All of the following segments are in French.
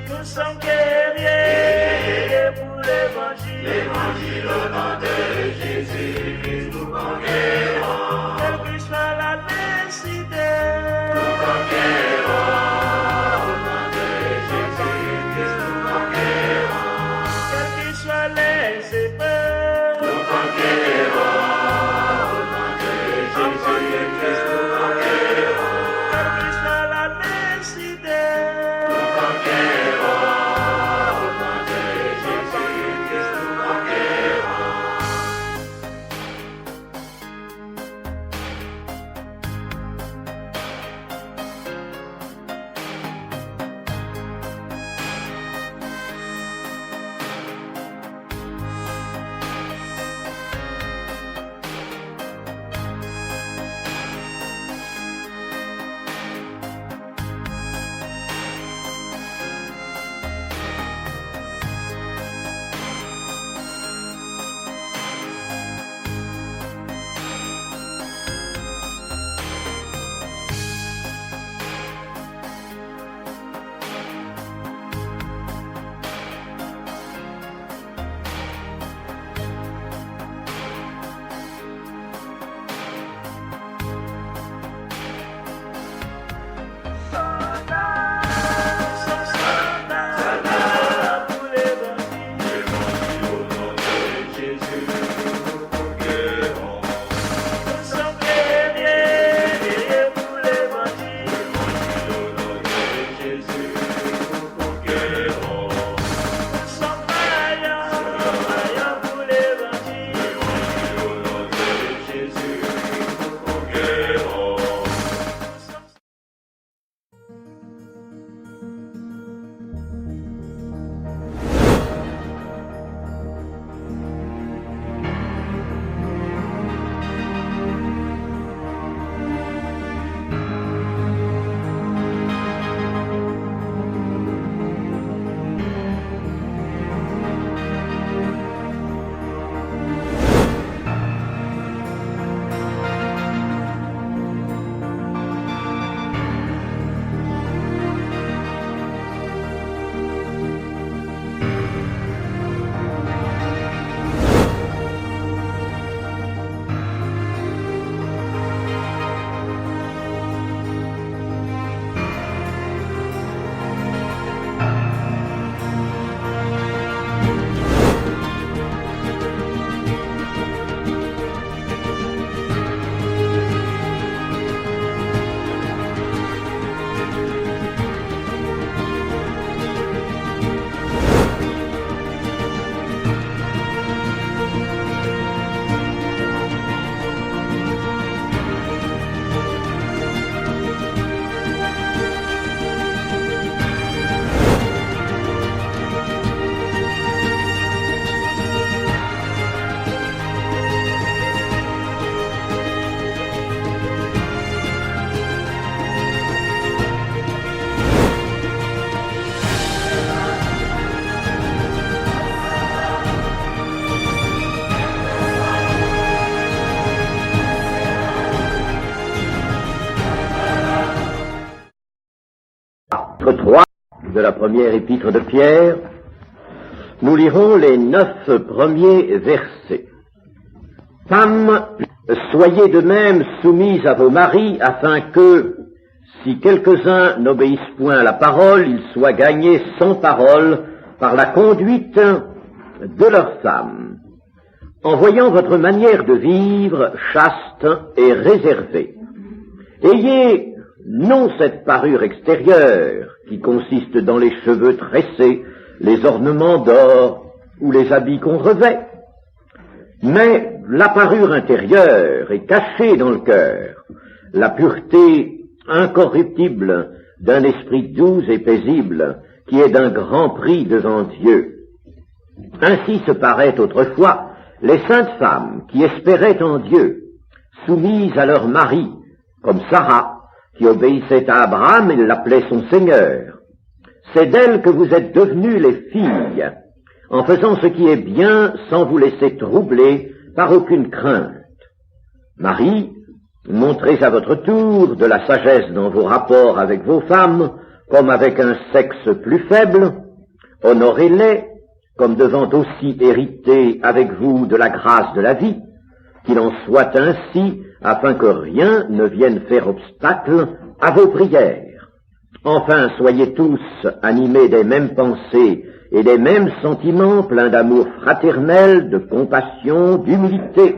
Nous sommes guerriers pour l'évangile. L'évangile au nom de Jésus-Christ, nous conquérons. Quelle que soit la nécessité, Nous conquérons au nom de Jésus-Christ, nous conquérons. quelles que soient les épreuves, Nous conquérons au nom de Jésus-Christ, nous conquérons. quelle que soit la nécessité, Nous conquérons au nom de Jésus-Christ, nous conquérons. soldats pour l'évangile. L'évangile au nom de Jésus, nous conquérons. Nous sommes guerriers pour l'évangile. L'évangile au nom de Jésus, nous conquérons. Nous sommes vaillants pour l'évangile. L'évangile au nom de Jésus, nous conquérons. Chapitre 3 de la première épître de Pierre, nous lirons les 9 premiers versets. Femmes, soyez de même soumises à vos maris, afin que, si quelques-uns n'obéissent point à la parole, ils soient gagnés sans parole par la conduite de leurs femmes, en voyant votre manière de vivre chaste et réservée. Ayez non cette parure extérieure qui consiste dans les cheveux tressés, les ornements d'or ou les habits qu'on revêt, mais la parure intérieure est cachée dans le cœur, la pureté incorruptible d'un esprit doux et paisible qui est d'un grand prix devant Dieu. Ainsi se paraient autrefois les saintes femmes qui espéraient en Dieu, soumises à leur mari, comme Sarah, qui obéissait à Abraham et l'appelait son Seigneur. C'est d'elle que vous êtes devenues les filles, en faisant ce qui est bien sans vous laisser troubler par aucune crainte. Marie, Montrez à votre tour de la sagesse dans vos rapports avec vos femmes, comme avec un sexe plus faible. Honorez-les, comme devant aussi hériter avec vous de la grâce de la vie, qu'il en soit ainsi, afin que rien ne vienne faire obstacle à vos prières. Enfin, soyez tous animés des mêmes pensées et des mêmes sentiments pleins d'amour fraternel, de compassion, d'humilité.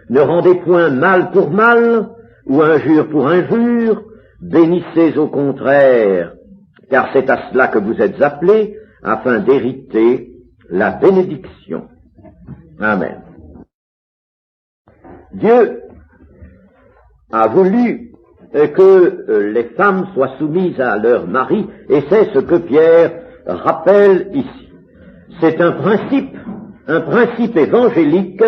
Ne rendez point mal pour mal, ou injure pour injure, bénissez au contraire, car c'est à cela que vous êtes appelés, afin d'hériter la bénédiction. Amen. Dieu a voulu que les femmes soient soumises à leur mari, et c'est ce que Pierre rappelle ici. C'est un principe évangélique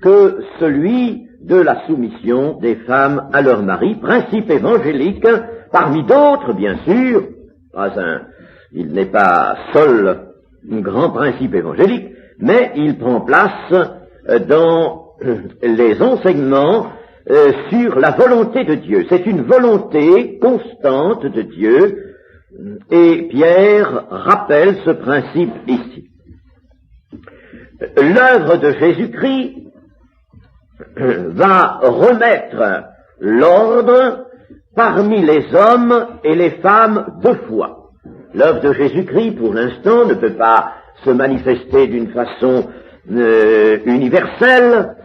que celui de la soumission des femmes à leur mari, principe évangélique, parmi d'autres, bien sûr, il n'est pas seul un grand principe évangélique, mais il prend place dans les enseignements sur la volonté de Dieu. C'est une volonté constante de Dieu, et Pierre rappelle ce principe ici. L'œuvre de Jésus-Christ va remettre l'ordre parmi les hommes et les femmes de foi. L'œuvre de Jésus-Christ, pour l'instant, ne peut pas se manifester d'une façon universelle,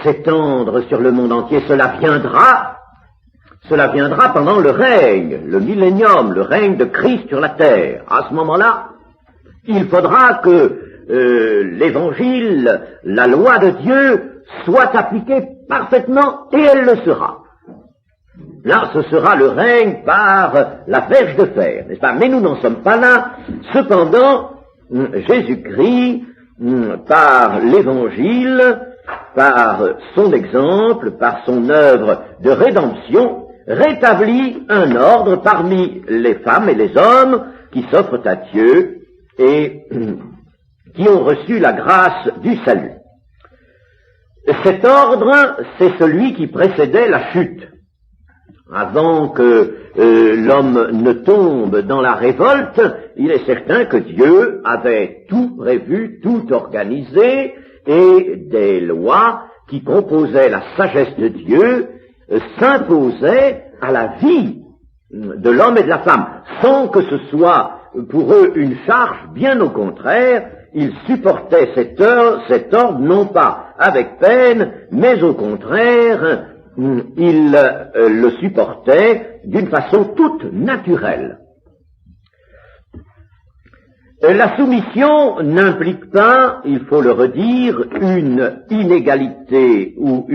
s'étendre sur le monde entier. Cela viendra pendant le règne, le millénium, le règne de Christ sur la terre. À ce moment-là, il faudra que l'évangile, la loi de Dieu, soit appliquée parfaitement, et elle le sera. Là, ce sera le règne par la verge de fer, n'est-ce pas? Mais nous n'en sommes pas là. Cependant, Jésus-Christ, par l'évangile, par son exemple, par son œuvre de rédemption, rétablit un ordre parmi les femmes et les hommes qui s'offrent à Dieu et qui ont reçu la grâce du salut. Cet ordre, c'est celui qui précédait la chute. Avant que l'homme ne tombe dans la révolte, il est certain que Dieu avait tout prévu, tout organisé, et des lois qui composaient la sagesse de Dieu s'imposaient à la vie de l'homme et de la femme, sans que ce soit pour eux une charge, bien au contraire. Ils supportaient cet ordre non pas avec peine, mais au contraire, ils le supportaient d'une façon toute naturelle. La soumission n'implique pas, il faut le redire, une inégalité ou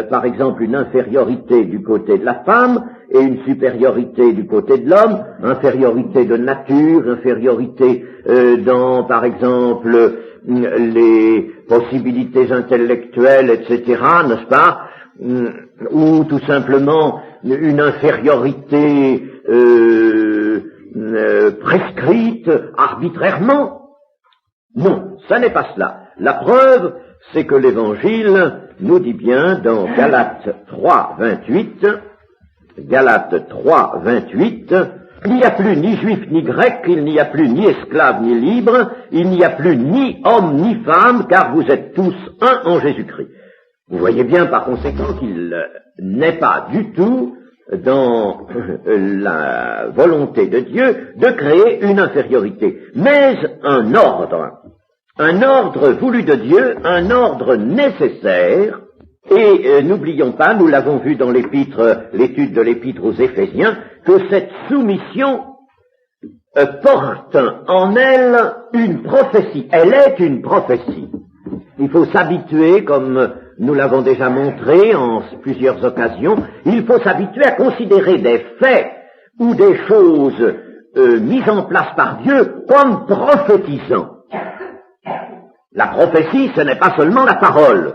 par exemple une infériorité du côté de la femme et une supériorité du côté de l'homme, infériorité de nature, infériorité dans, par exemple, les possibilités intellectuelles, etc., n'est-ce pas, ou tout simplement une infériorité prescrite arbitrairement. Non, ça n'est pas cela. La preuve, c'est que l'Évangile nous dit bien dans Galates 3:28, il n'y a plus ni juif ni grec, il n'y a plus ni esclave ni libre, il n'y a plus ni homme ni femme, car vous êtes tous un en Jésus-Christ. Vous voyez bien par conséquent qu'il n'est pas du tout dans la volonté de Dieu de créer une infériorité, mais un ordre voulu de Dieu, un ordre nécessaire. Et n'oublions pas, nous l'avons vu dans l'étude de l'épître aux Éphésiens, que cette soumission porte en elle une prophétie. Elle est une prophétie. Il faut s'habituer, comme nous l'avons déjà montré en plusieurs occasions, il faut s'habituer à considérer des faits ou des choses mises en place par Dieu comme prophétisant. La prophétie, ce n'est pas seulement la parole.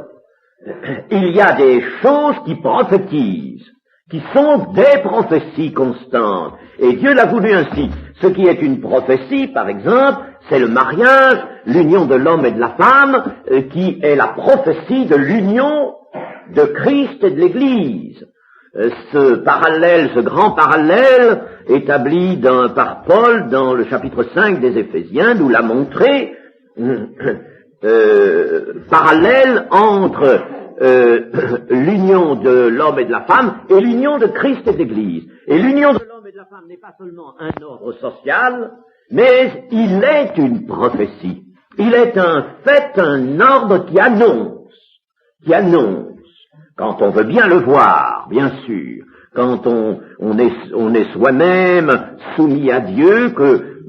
Il y a des choses qui prophétisent, qui sont des prophéties constantes. Et Dieu l'a voulu ainsi. Ce qui est une prophétie, par exemple, c'est le mariage, l'union de l'homme et de la femme, qui est la prophétie de l'union de Christ et de l'Église. Ce parallèle, ce grand parallèle établi par Paul dans le chapitre 5 des Éphésiens nous l'a montré, parallèle entre l'union de l'homme et de la femme et l'union de Christ et de l'Église. Et l'union de l'homme et de la femme n'est pas seulement un ordre social, mais il est une prophétie. Il est un fait, un ordre qui annonce, quand on veut bien le voir, bien sûr, quand on est soi-même soumis à Dieu, que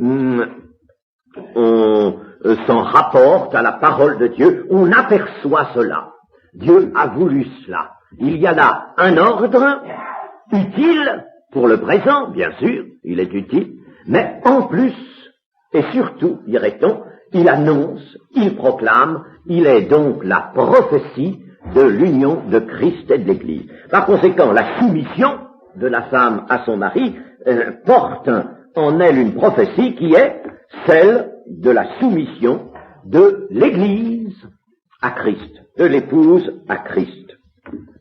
on s'en rapporte à la parole de Dieu, on aperçoit cela. Dieu a voulu cela. Il y a là un ordre utile pour le présent, bien sûr, il est utile, mais en plus, et surtout, dirait-on, il annonce, il proclame, il est donc la prophétie de l'union de Christ et de l'Église. Par conséquent, la soumission de la femme à son mari porte en elle une prophétie qui est celle de la soumission de l'Église à Christ, de l'épouse à Christ.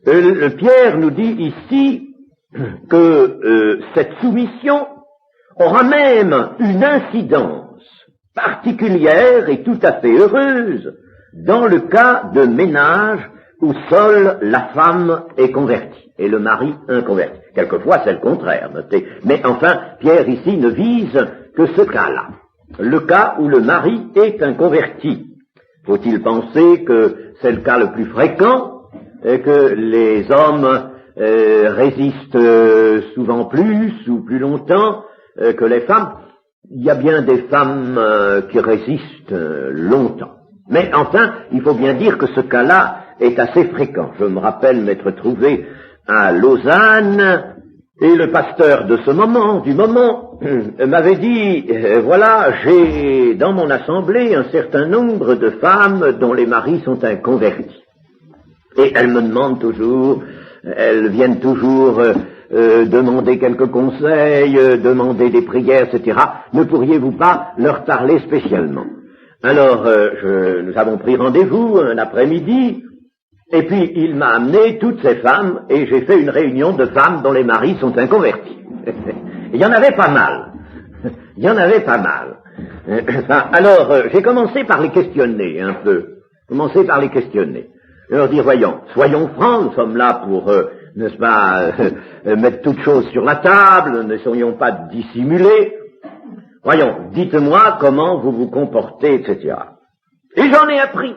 Pierre nous dit ici que cette soumission aura même une incidence particulière et tout à fait heureuse dans le cas de ménage où seule la femme est convertie et le mari inconverti. Quelquefois c'est le contraire, notez. Mais enfin, Pierre ici ne vise que ce cas-là, le cas où le mari est inconverti. Faut-il penser que c'est le cas le plus fréquent et que les hommes résistent souvent plus ou plus longtemps que les femmes? Il y a bien des femmes qui résistent longtemps. Mais enfin, il faut bien dire que ce cas-là est assez fréquent. Je me rappelle m'être trouvé à Lausanne et le pasteur de du moment, m'avait dit, voilà, j'ai dans mon assemblée un certain nombre de femmes dont les maris sont inconvertis. Et elles me demandent toujours, elles viennent toujours demander quelques conseils, demander des prières, etc. Ne pourriez-vous pas leur parler spécialement? Alors, nous avons pris rendez-vous un après-midi, et puis il m'a amené toutes ces femmes, et j'ai fait une réunion de femmes dont les maris sont inconvertis. Il y en avait pas mal. Alors, j'ai commencé par les questionner un peu. Leur dire, voyons, soyons francs, nous sommes là pour, n'est-ce pas, mettre toutes choses sur la table, n'essayons pas de dissimuler. Voyons, dites-moi comment vous vous comportez, etc. Et j'en ai appris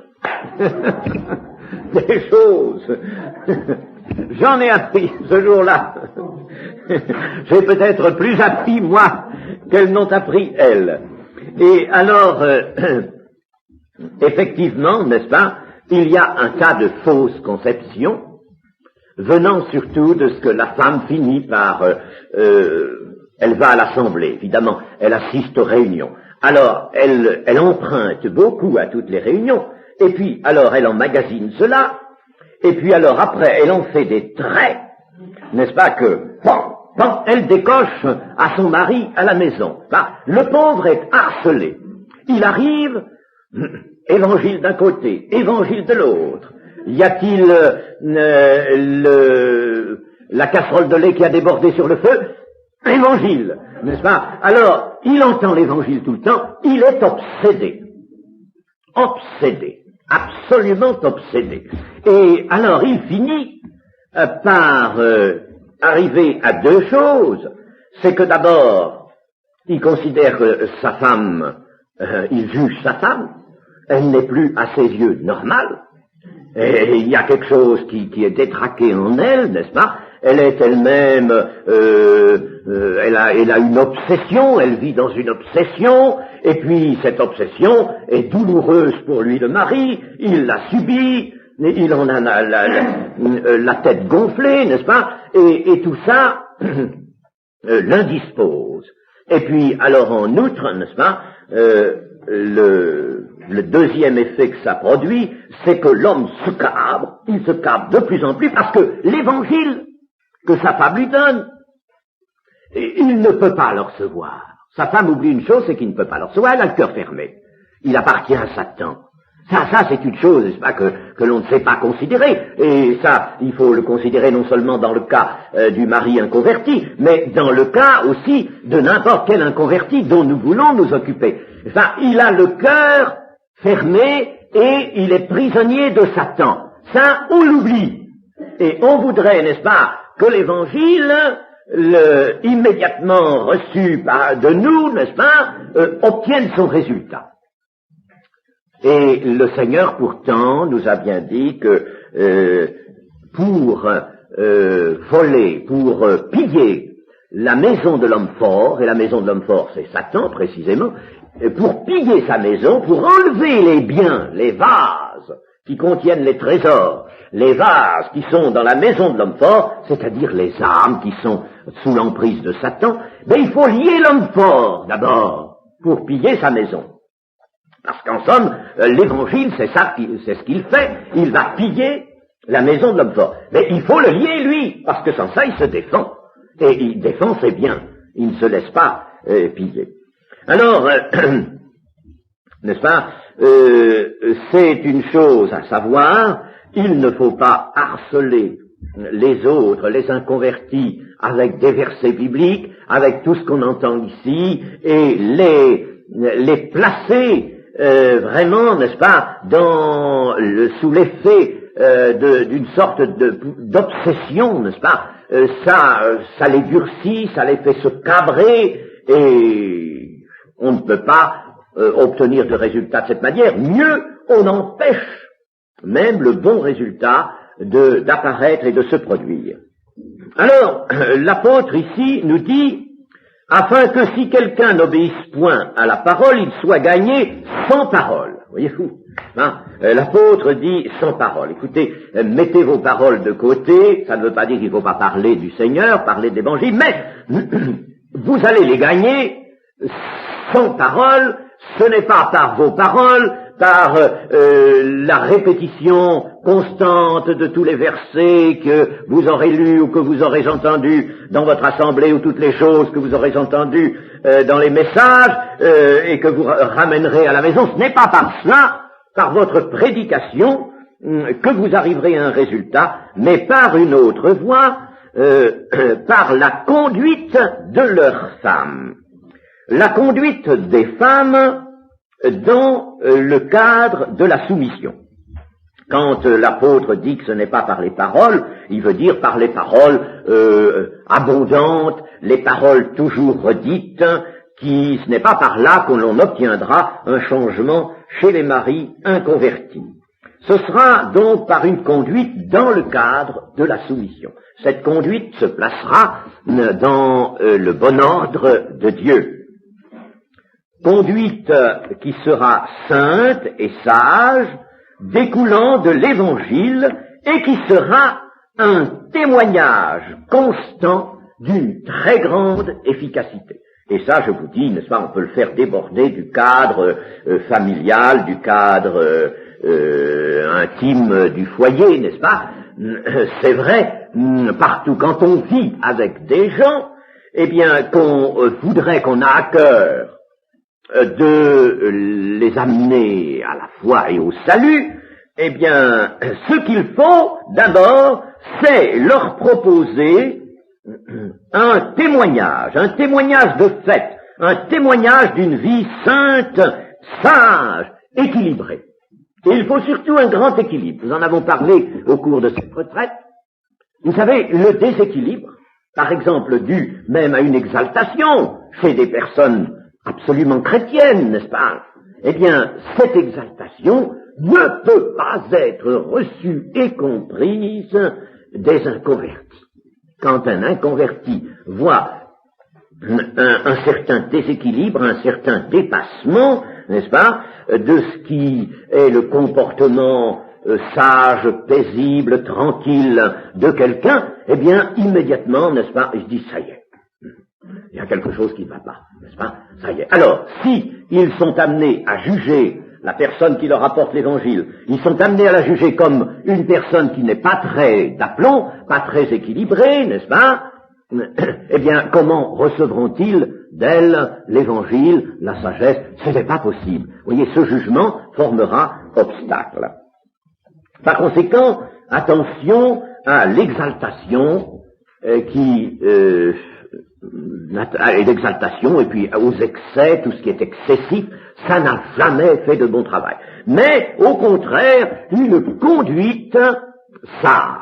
des choses. J'en ai appris ce jour-là. J'ai peut-être plus appris, moi, qu'elles n'ont appris, elles. Et alors, effectivement, n'est-ce pas, il y a un tas de fausses conceptions, venant surtout de ce que la femme finit par... elle va à l'assemblée, évidemment, elle assiste aux réunions. Alors, elle emprunte beaucoup à toutes les réunions, et puis, alors, elle emmagasine cela, et puis, alors, après, elle en fait des traits, n'est-ce pas, que, elle décoche à son mari à la maison. Le pauvre est harcelé. Il arrive, évangile d'un côté, évangile de l'autre. Y a-t-il la casserole de lait qui a débordé sur le feu? Évangile, n'est-ce pas? Alors, il entend l'évangile tout le temps, il est obsédé, absolument obsédé. Et alors, il finit par arriver à deux choses. C'est que d'abord, il considère que sa femme, il juge sa femme, elle n'est plus à ses yeux normale, et il y a quelque chose qui est détraqué en elle, n'est-ce pas? Elle est elle-même, elle a une obsession, elle vit dans une obsession, et puis cette obsession est douloureuse pour lui, le mari, il l'a subie, il en a la tête gonflée, n'est-ce pas? Et tout ça l'indispose. Et puis, alors en outre, n'est-ce pas, le deuxième effet que ça produit, c'est que l'homme se cabre, il se cabre de plus en plus, parce que l'évangile que sa femme lui donne, il ne peut pas le recevoir. Sa femme oublie une chose, c'est qu'il ne peut pas le recevoir, elle a le cœur fermé. Il appartient à Satan. Ça, c'est une chose, n'est-ce pas, que l'on ne sait pas considérer. Et ça, il faut le considérer non seulement dans le cas du mari inconverti, mais dans le cas aussi de n'importe quel inconverti dont nous voulons nous occuper. Ça, il a le cœur fermé et il est prisonnier de Satan. Ça, on l'oublie. Et on voudrait, n'est-ce pas, que l'évangile, immédiatement reçu de nous, n'est-ce pas, obtienne son résultat. Et le Seigneur, pourtant, nous a bien dit que pour voler, pour piller la maison de l'homme fort, et la maison de l'homme fort, c'est Satan, précisément, pour piller sa maison, pour enlever les biens, les vases qui contiennent les trésors, les vases qui sont dans la maison de l'homme fort, c'est-à-dire les âmes qui sont sous l'emprise de Satan, mais il faut lier l'homme fort, d'abord, pour piller sa maison. Parce qu'en somme, l'évangile, c'est ce qu'il fait. Il va piller la maison de l'homme fort. Mais il faut le lier, lui, parce que sans ça, il se défend. Et il défend ses biens. Il ne se laisse pas piller. Alors, n'est-ce pas, c'est une chose à savoir, il ne faut pas harceler les autres, les inconvertis, avec des versets bibliques, avec tout ce qu'on entend ici, et les placer vraiment, n'est-ce pas, sous l'effet d'une sorte d'obsession, n'est-ce pas, ça les durcit, ça les fait se cabrer, et on ne peut pas obtenir de résultats de cette manière. Mieux, on empêche même le bon résultat d'apparaître et de se produire. Alors, l'apôtre ici nous dit, afin que si quelqu'un n'obéisse point à la parole, il soit gagné sans parole. Voyez-vous, hein? L'apôtre dit sans parole. Écoutez, mettez vos paroles de côté, ça ne veut pas dire qu'il ne faut pas parler du Seigneur, parler de l'Évangile, mais vous allez les gagner sans parole. Ce n'est pas par vos paroles, par la répétition constante de tous les versets que vous aurez lus ou que vous aurez entendus dans votre assemblée, ou toutes les choses que vous aurez entendues dans les messages et que vous ramènerez à la maison. Ce n'est pas par cela, par votre prédication, que vous arriverez à un résultat, mais par une autre voie, par la conduite de leurs femmes. La conduite des femmes dans le cadre de la soumission. Quand l'apôtre dit que ce n'est pas par les paroles, il veut dire par les paroles abondantes, les paroles toujours redites, ce n'est pas par là qu'on obtiendra un changement chez les maris inconvertis. Ce sera donc par une conduite dans le cadre de la soumission. Cette conduite se placera dans le bon ordre de Dieu. Conduite qui sera sainte et sage, découlant de l'Évangile, et qui sera un témoignage constant d'une très grande efficacité. Et ça, je vous dis, n'est-ce pas, on peut le faire déborder du cadre familial, du cadre intime du foyer, n'est-ce pas? C'est vrai, partout, quand on vit avec des gens, eh bien, qu'on voudrait, qu'on a à cœur de les amener à la foi et au salut, eh bien, ce qu'il faut, d'abord, c'est leur proposer un témoignage de fait, un témoignage d'une vie sainte, sage, équilibrée. Et il faut surtout un grand équilibre. Nous en avons parlé au cours de cette retraite. Vous savez, le déséquilibre, par exemple, dû même à une exaltation chez des personnes absolument chrétienne, n'est-ce pas? Eh bien, cette exaltation ne peut pas être reçue et comprise des inconvertis. Quand un inconverti voit un certain déséquilibre, un certain dépassement, n'est-ce pas, de ce qui est le comportement sage, paisible, tranquille de quelqu'un, eh bien, immédiatement, n'est-ce pas, il se dit, ça y est. Il y a quelque chose qui ne va pas, n'est-ce pas? Ça y est. Alors, si ils sont amenés à juger la personne qui leur apporte l'évangile, ils sont amenés à la juger comme une personne qui n'est pas très d'aplomb, pas très équilibrée, n'est-ce pas? Eh bien, comment recevront-ils d'elle l'évangile, la sagesse? Ce n'est pas possible. Vous voyez, ce jugement formera obstacle. Par conséquent, attention à l'exaltation l'exaltation et puis aux excès, tout ce qui est excessif, ça n'a jamais fait de bon travail. Mais, au contraire, une conduite sage.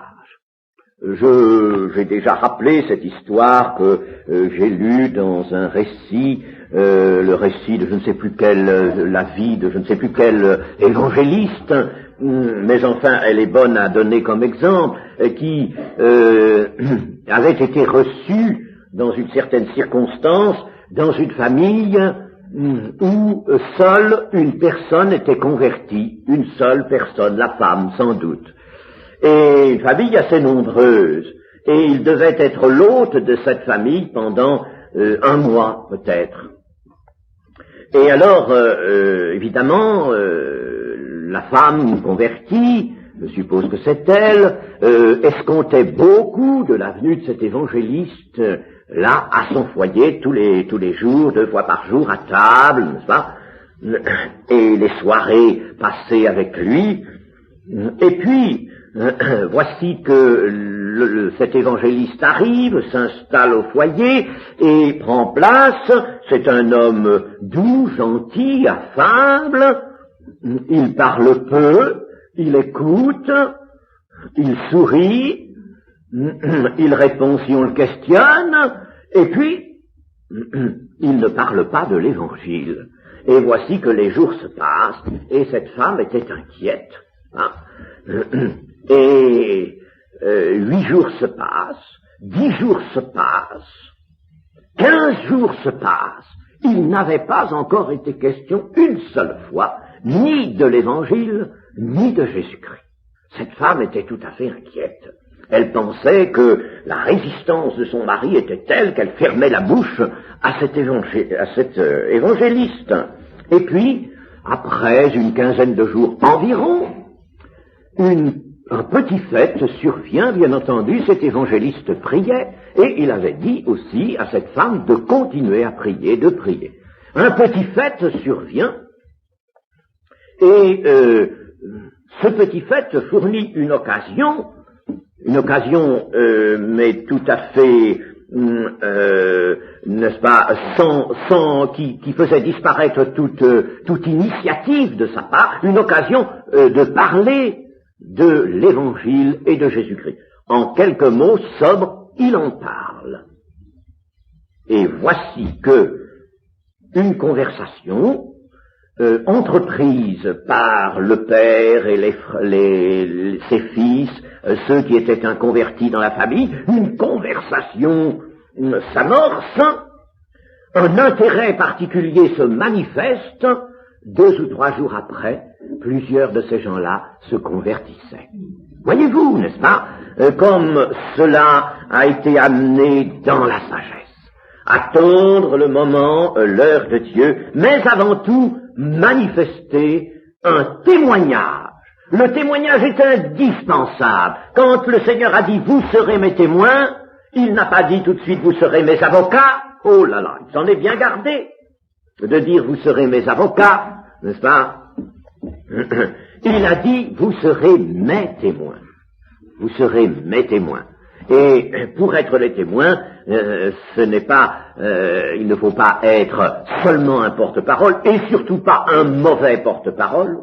J'ai déjà rappelé cette histoire que j'ai lue dans un récit, le récit de je ne sais plus quel, la vie de je ne sais plus quel évangéliste, mais enfin elle est bonne à donner comme exemple, qui avait été reçu dans une certaine circonstance, dans une famille où seule une personne était convertie, une seule personne, la femme sans doute. Et une famille assez nombreuse, et il devait être l'hôte de cette famille pendant un mois peut-être. Et alors, évidemment, la femme convertie, je suppose que c'est elle, escomptait beaucoup de la venue de cet évangéliste là à son foyer tous les jours, 2 fois par jour à table, n'est-ce pas, et les soirées passées avec lui. Et puis voici que cet évangéliste arrive, s'installe au foyer et prend place. C'est un homme doux, gentil, affable, il parle peu, il écoute, il sourit, il répond si on le questionne, et puis il ne parle pas de l'évangile. Et voici que les jours se passent, et cette femme était inquiète. Hein. Et 8 jours se passent, 10 jours se passent, 15 jours se passent. Il n'avait pas encore été question une seule fois, ni de l'évangile, ni de Jésus-Christ. Cette femme était tout à fait inquiète. Elle pensait que la résistance de son mari était telle qu'elle fermait la bouche à cet évangéliste. Et puis, après une quinzaine de jours environ, un petit fait survient, bien entendu, cet évangéliste priait, et il avait dit aussi à cette femme de continuer à prier, de prier. Un petit fait survient, et ce petit fait fournit une occasion, mais tout à fait, n'est-ce pas, qui faisait disparaître toute initiative de sa part, une occasion de parler de l'évangile et de Jésus-Christ. En quelques mots sobres, il en parle. Et voici que une conversation entreprise par le père et ses fils, ceux qui étaient inconvertis dans la famille, une conversation s'amorce, un intérêt particulier se manifeste, 2 ou 3 jours après, plusieurs de ces gens-là se convertissaient. Voyez-vous, n'est-ce pas, comme cela a été amené dans la sagesse. Attendre le moment, l'heure de Dieu, mais avant tout, manifester un témoignage. Le témoignage est indispensable. Quand le Seigneur a dit « vous serez mes témoins », il n'a pas dit tout de suite « vous serez mes avocats ». Oh là là, il s'en est bien gardé de dire « vous serez mes avocats », n'est-ce pas? Il a dit « vous serez mes témoins ». Vous serez mes témoins. Et pour être les témoins, il ne faut pas être seulement un porte-parole, et surtout pas un mauvais porte-parole.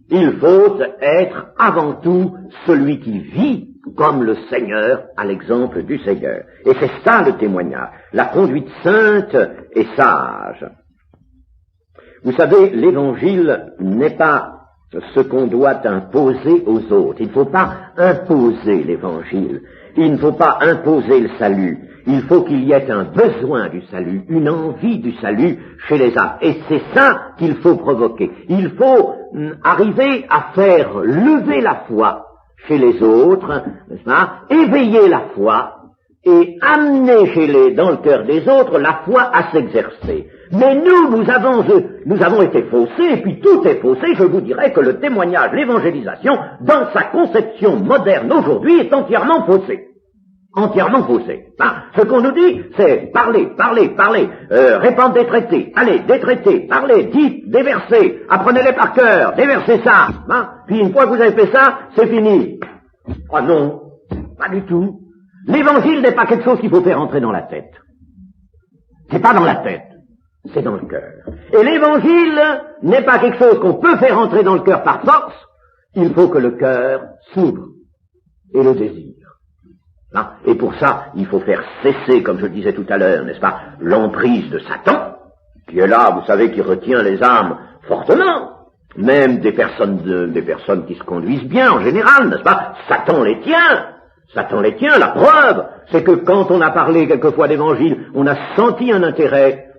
Il faut être avant tout celui qui vit comme le Seigneur, à l'exemple du Seigneur. Et c'est ça le témoignage, la conduite sainte et sage. Vous savez, l'évangile n'est pas ce qu'on doit imposer aux autres. Il ne faut pas imposer l'évangile. Il ne faut pas imposer le salut. Il faut qu'il y ait un besoin du salut, une envie du salut chez les âmes. Et c'est ça qu'il faut provoquer. Il faut arriver à faire lever la foi chez les autres, n'est-ce pas, éveiller la foi et amener dans le cœur des autres la foi à s'exercer. Mais nous avons été faussés, et puis tout est faussé. Je vous dirais que le témoignage, l'évangélisation, dans sa conception moderne aujourd'hui, est entièrement faussé. entièrement faussé. Ce qu'on nous dit, c'est parler, répandre des traités, allez, des traités, parlez, dites, des versets, apprenez-les par cœur, déversez ça, puis une fois que vous avez fait ça, c'est fini. Ah non, pas du tout. L'évangile n'est pas quelque chose qu'il faut faire entrer dans la tête. C'est pas dans la tête, c'est dans le cœur. Et l'évangile n'est pas quelque chose qu'on peut faire entrer dans le cœur par force, il faut que le cœur s'ouvre et le désire. Et pour ça, il faut faire cesser, comme je le disais tout à l'heure, n'est-ce pas, l'emprise de Satan, qui est là, vous savez, qui retient les âmes fortement, même des personnes qui se conduisent bien en général, n'est-ce pas, Satan les tient, la preuve, c'est que quand on a parlé quelquefois d'évangile, on a senti un intérêt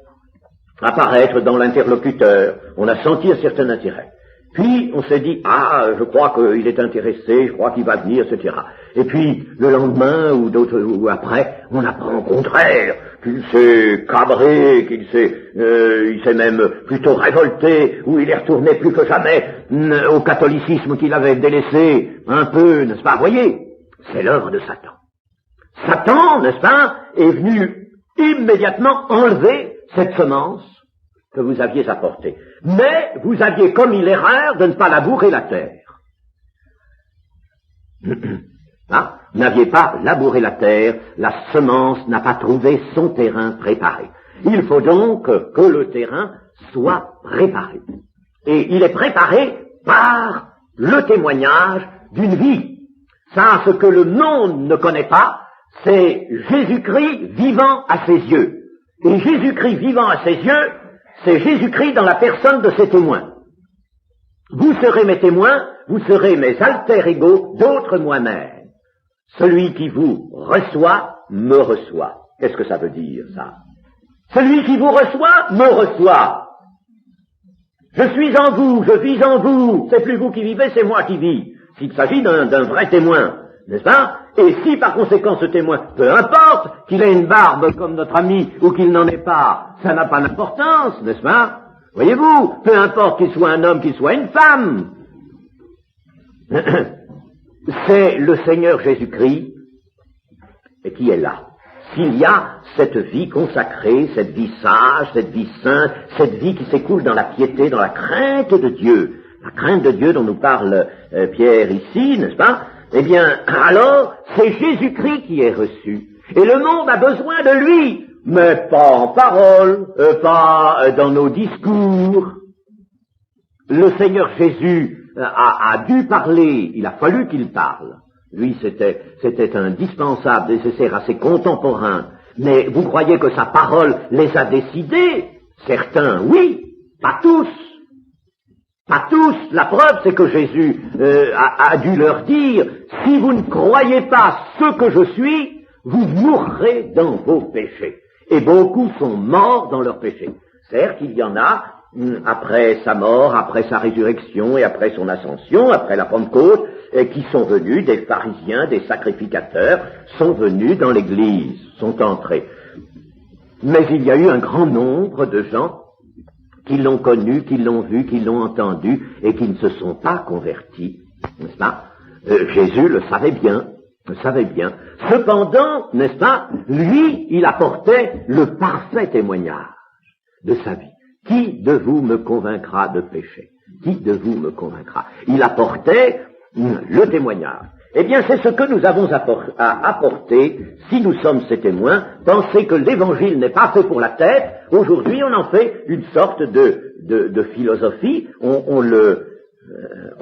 apparaître dans l'interlocuteur, on a senti un certain intérêt. Puis, on s'est dit, je crois qu'il est intéressé, je crois qu'il va venir, etc. Et puis, le lendemain, ou après, on apprend au contraire qu'il s'est cabré, il s'est même plutôt révolté, ou il est retourné plus que jamais au catholicisme qu'il avait délaissé un peu, n'est-ce pas? Voyez, c'est l'œuvre de Satan. Satan, n'est-ce pas, est venu immédiatement enlever cette semence que vous aviez apportée. Mais vous aviez commis l'erreur de ne pas labourer la terre. Vous n'aviez pas labouré la terre, la semence n'a pas trouvé son terrain préparé. Il faut donc que le terrain soit préparé. Et il est préparé par le témoignage d'une vie. Ça, ce que le monde ne connaît pas, c'est Jésus-Christ vivant à ses yeux. Et Jésus-Christ vivant à ses yeux, c'est Jésus-Christ dans la personne de ses témoins. Vous serez mes témoins, vous serez mes alter ego d'autres moi-même. Celui qui vous reçoit, me reçoit. Qu'est-ce que ça veut dire, ça? Celui qui vous reçoit, me reçoit. Je suis en vous, je vis en vous. C'est plus vous qui vivez, c'est moi qui vis. S'il s'agit d'un vrai témoin, n'est-ce pas? Et si par conséquent ce témoin, peu importe qu'il ait une barbe comme notre ami ou qu'il n'en ait pas, ça n'a pas d'importance, n'est-ce pas? Voyez-vous, peu importe qu'il soit un homme, qu'il soit une femme. C'est le Seigneur Jésus-Christ qui est là. S'il y a cette vie consacrée, cette vie sage, cette vie sainte, cette vie qui s'écoule dans la piété, dans la crainte de Dieu, la crainte de Dieu dont nous parle Pierre ici, n'est-ce pas? Eh bien, alors, c'est Jésus-Christ qui est reçu. Et le monde a besoin de lui, mais pas en parole, pas dans nos discours. Le Seigneur Jésus a dû parler, il a fallu qu'il parle. Lui, c'était indispensable, nécessaire à ses contemporains. Mais vous croyez que sa parole les a décidés? Certains, oui, pas tous. Pas tous. La preuve, c'est que Jésus a dû leur dire, si vous ne croyez pas ce que je suis, vous mourrez dans vos péchés. Et beaucoup sont morts dans leurs péchés. Certes, il y en a, après sa mort, après sa résurrection et après son ascension, après la Pentecôte, qui sont venus, des pharisiens, des sacrificateurs, sont venus dans l'Église, sont entrés. Mais il y a eu un grand nombre de gens qui l'ont connu, qui l'ont vu, qui l'ont entendu, et qui ne se sont pas convertis, n'est-ce pas? Jésus le savait bien. Cependant, n'est-ce pas, lui, il apportait le parfait témoignage de sa vie. Qui de vous me convaincra de péché? Qui de vous me convaincra? Il apportait le témoignage. Eh bien, c'est ce que nous avons à apporter si nous sommes ces témoins. Pensez que l'évangile n'est pas fait pour la tête. Aujourd'hui, on en fait une sorte de philosophie. On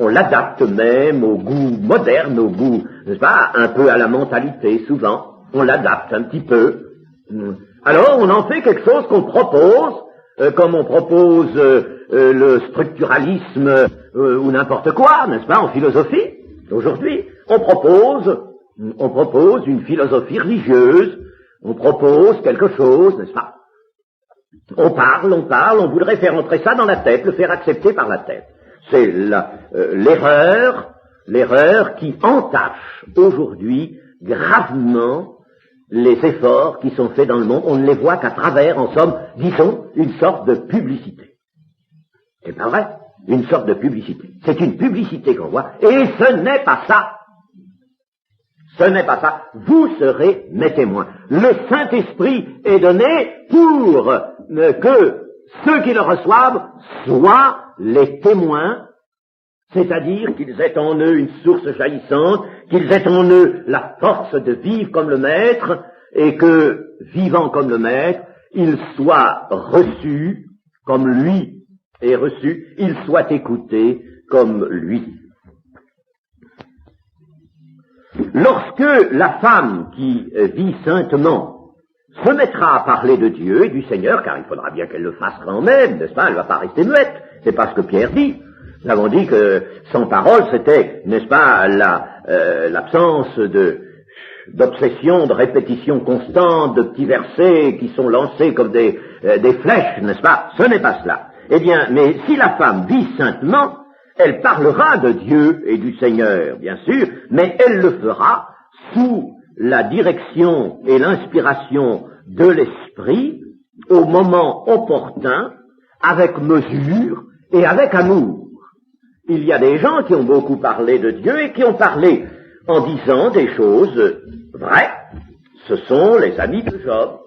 l'adapte même au goût moderne, au goût, n'est-ce pas, un peu à la mentalité, souvent. On l'adapte un petit peu. Alors, on en fait quelque chose qu'on propose, comme on propose le structuralisme ou n'importe quoi, n'est-ce pas, en philosophie. Aujourd'hui, on propose une philosophie religieuse, on propose quelque chose, n'est-ce pas? On parle, on voudrait faire entrer ça dans la tête, le faire accepter par la tête. C'est l'erreur qui entache aujourd'hui gravement les efforts qui sont faits dans le monde. On ne les voit qu'à travers, en somme, disons, une sorte de publicité. C'est pas vrai? Une sorte de publicité. C'est une publicité qu'on voit, et ce n'est pas ça. ce n'est pas ça. Vous serez mes témoins. Le Saint-Esprit est donné pour que ceux qui le reçoivent soient les témoins, c'est-à-dire qu'ils aient en eux une source jaillissante, qu'ils aient en eux la force de vivre comme le Maître, et que, vivant comme le Maître, ils soient reçus comme lui est reçu, ils soient écoutés comme lui. Lorsque la femme qui vit saintement se mettra à parler de Dieu et du Seigneur, car il faudra bien qu'elle le fasse quand même, n'est-ce pas, elle ne va pas rester muette, c'est pas ce que Pierre dit. Nous avons dit que sans parole, c'était, n'est-ce pas, l'absence d'obsession, de répétition constante, de petits versets qui sont lancés comme des flèches, n'est-ce pas? Ce n'est pas cela. Eh bien, mais si la femme vit saintement, elle parlera de Dieu et du Seigneur, bien sûr, mais elle le fera sous la direction et l'inspiration de l'Esprit, au moment opportun, avec mesure et avec amour. Il y a des gens qui ont beaucoup parlé de Dieu et qui ont parlé en disant des choses vraies. Ce sont les amis de Job.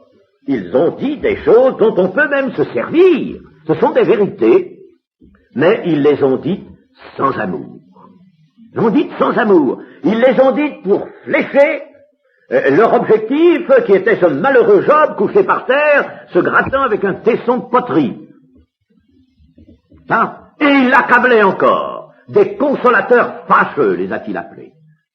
Ils ont dit des choses dont on peut même se servir. Ce sont des vérités, mais ils les ont dites sans amour. Ils l'ont dites sans amour. Ils les ont dites pour flécher leur objectif, qui était ce malheureux Job couché par terre, se grattant avec un tesson de poterie. Hein? Et il l'accablait encore. Des consolateurs fâcheux, les a-t-il appelés.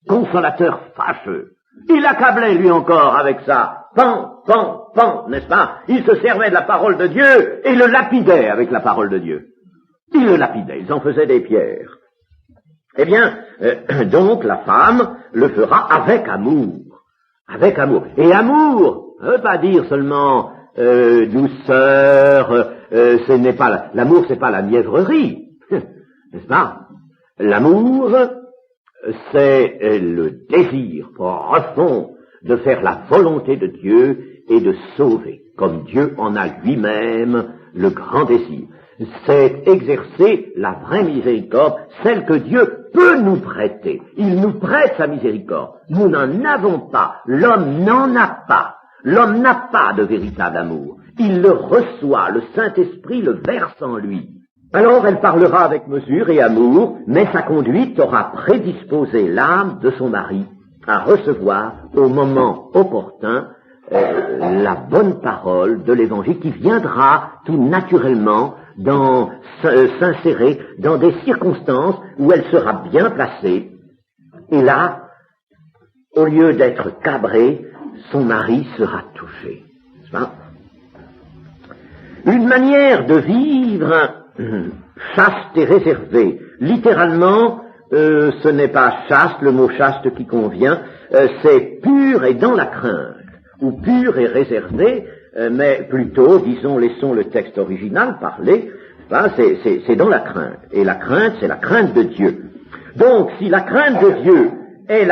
Consolateurs fâcheux. Il accablait lui encore avec ça. Pan, pan, pan, n'est-ce pas? Il se servait de la parole de Dieu et le lapidait avec la parole de Dieu. Il le lapidait, ils en faisaient des pierres. Eh bien, donc la femme le fera avec amour. Avec amour. Et amour, ça ne veut pas dire seulement douceur, ce n'est pas l'amour, c'est pas la mièvrerie, n'est-ce pas? L'amour, c'est le désir profond de faire la volonté de Dieu et de sauver, comme Dieu en a lui-même le grand désir. C'est exercer la vraie miséricorde, celle que Dieu peut nous prêter. Il nous prête sa miséricorde. Nous n'en avons pas. L'homme n'en a pas. L'homme n'a pas de véritable amour. Il le reçoit. Le Saint-Esprit le verse en lui. Alors elle parlera avec mesure et amour, mais sa conduite aura prédisposé l'âme de son mari à recevoir au moment opportun la bonne parole de l'Évangile qui viendra tout naturellement s'insérer dans des circonstances où elle sera bien placée. Et là, au lieu d'être cabré, son mari sera touché. Une manière de vivre chaste et réservée. Littéralement, ce n'est pas chaste, le mot chaste qui convient, c'est pur et dans la crainte, ou pur et réservé, mais plutôt, disons, laissons le texte original parler, c'est dans la crainte. Et la crainte, c'est la crainte de Dieu. Donc, si la crainte de Dieu est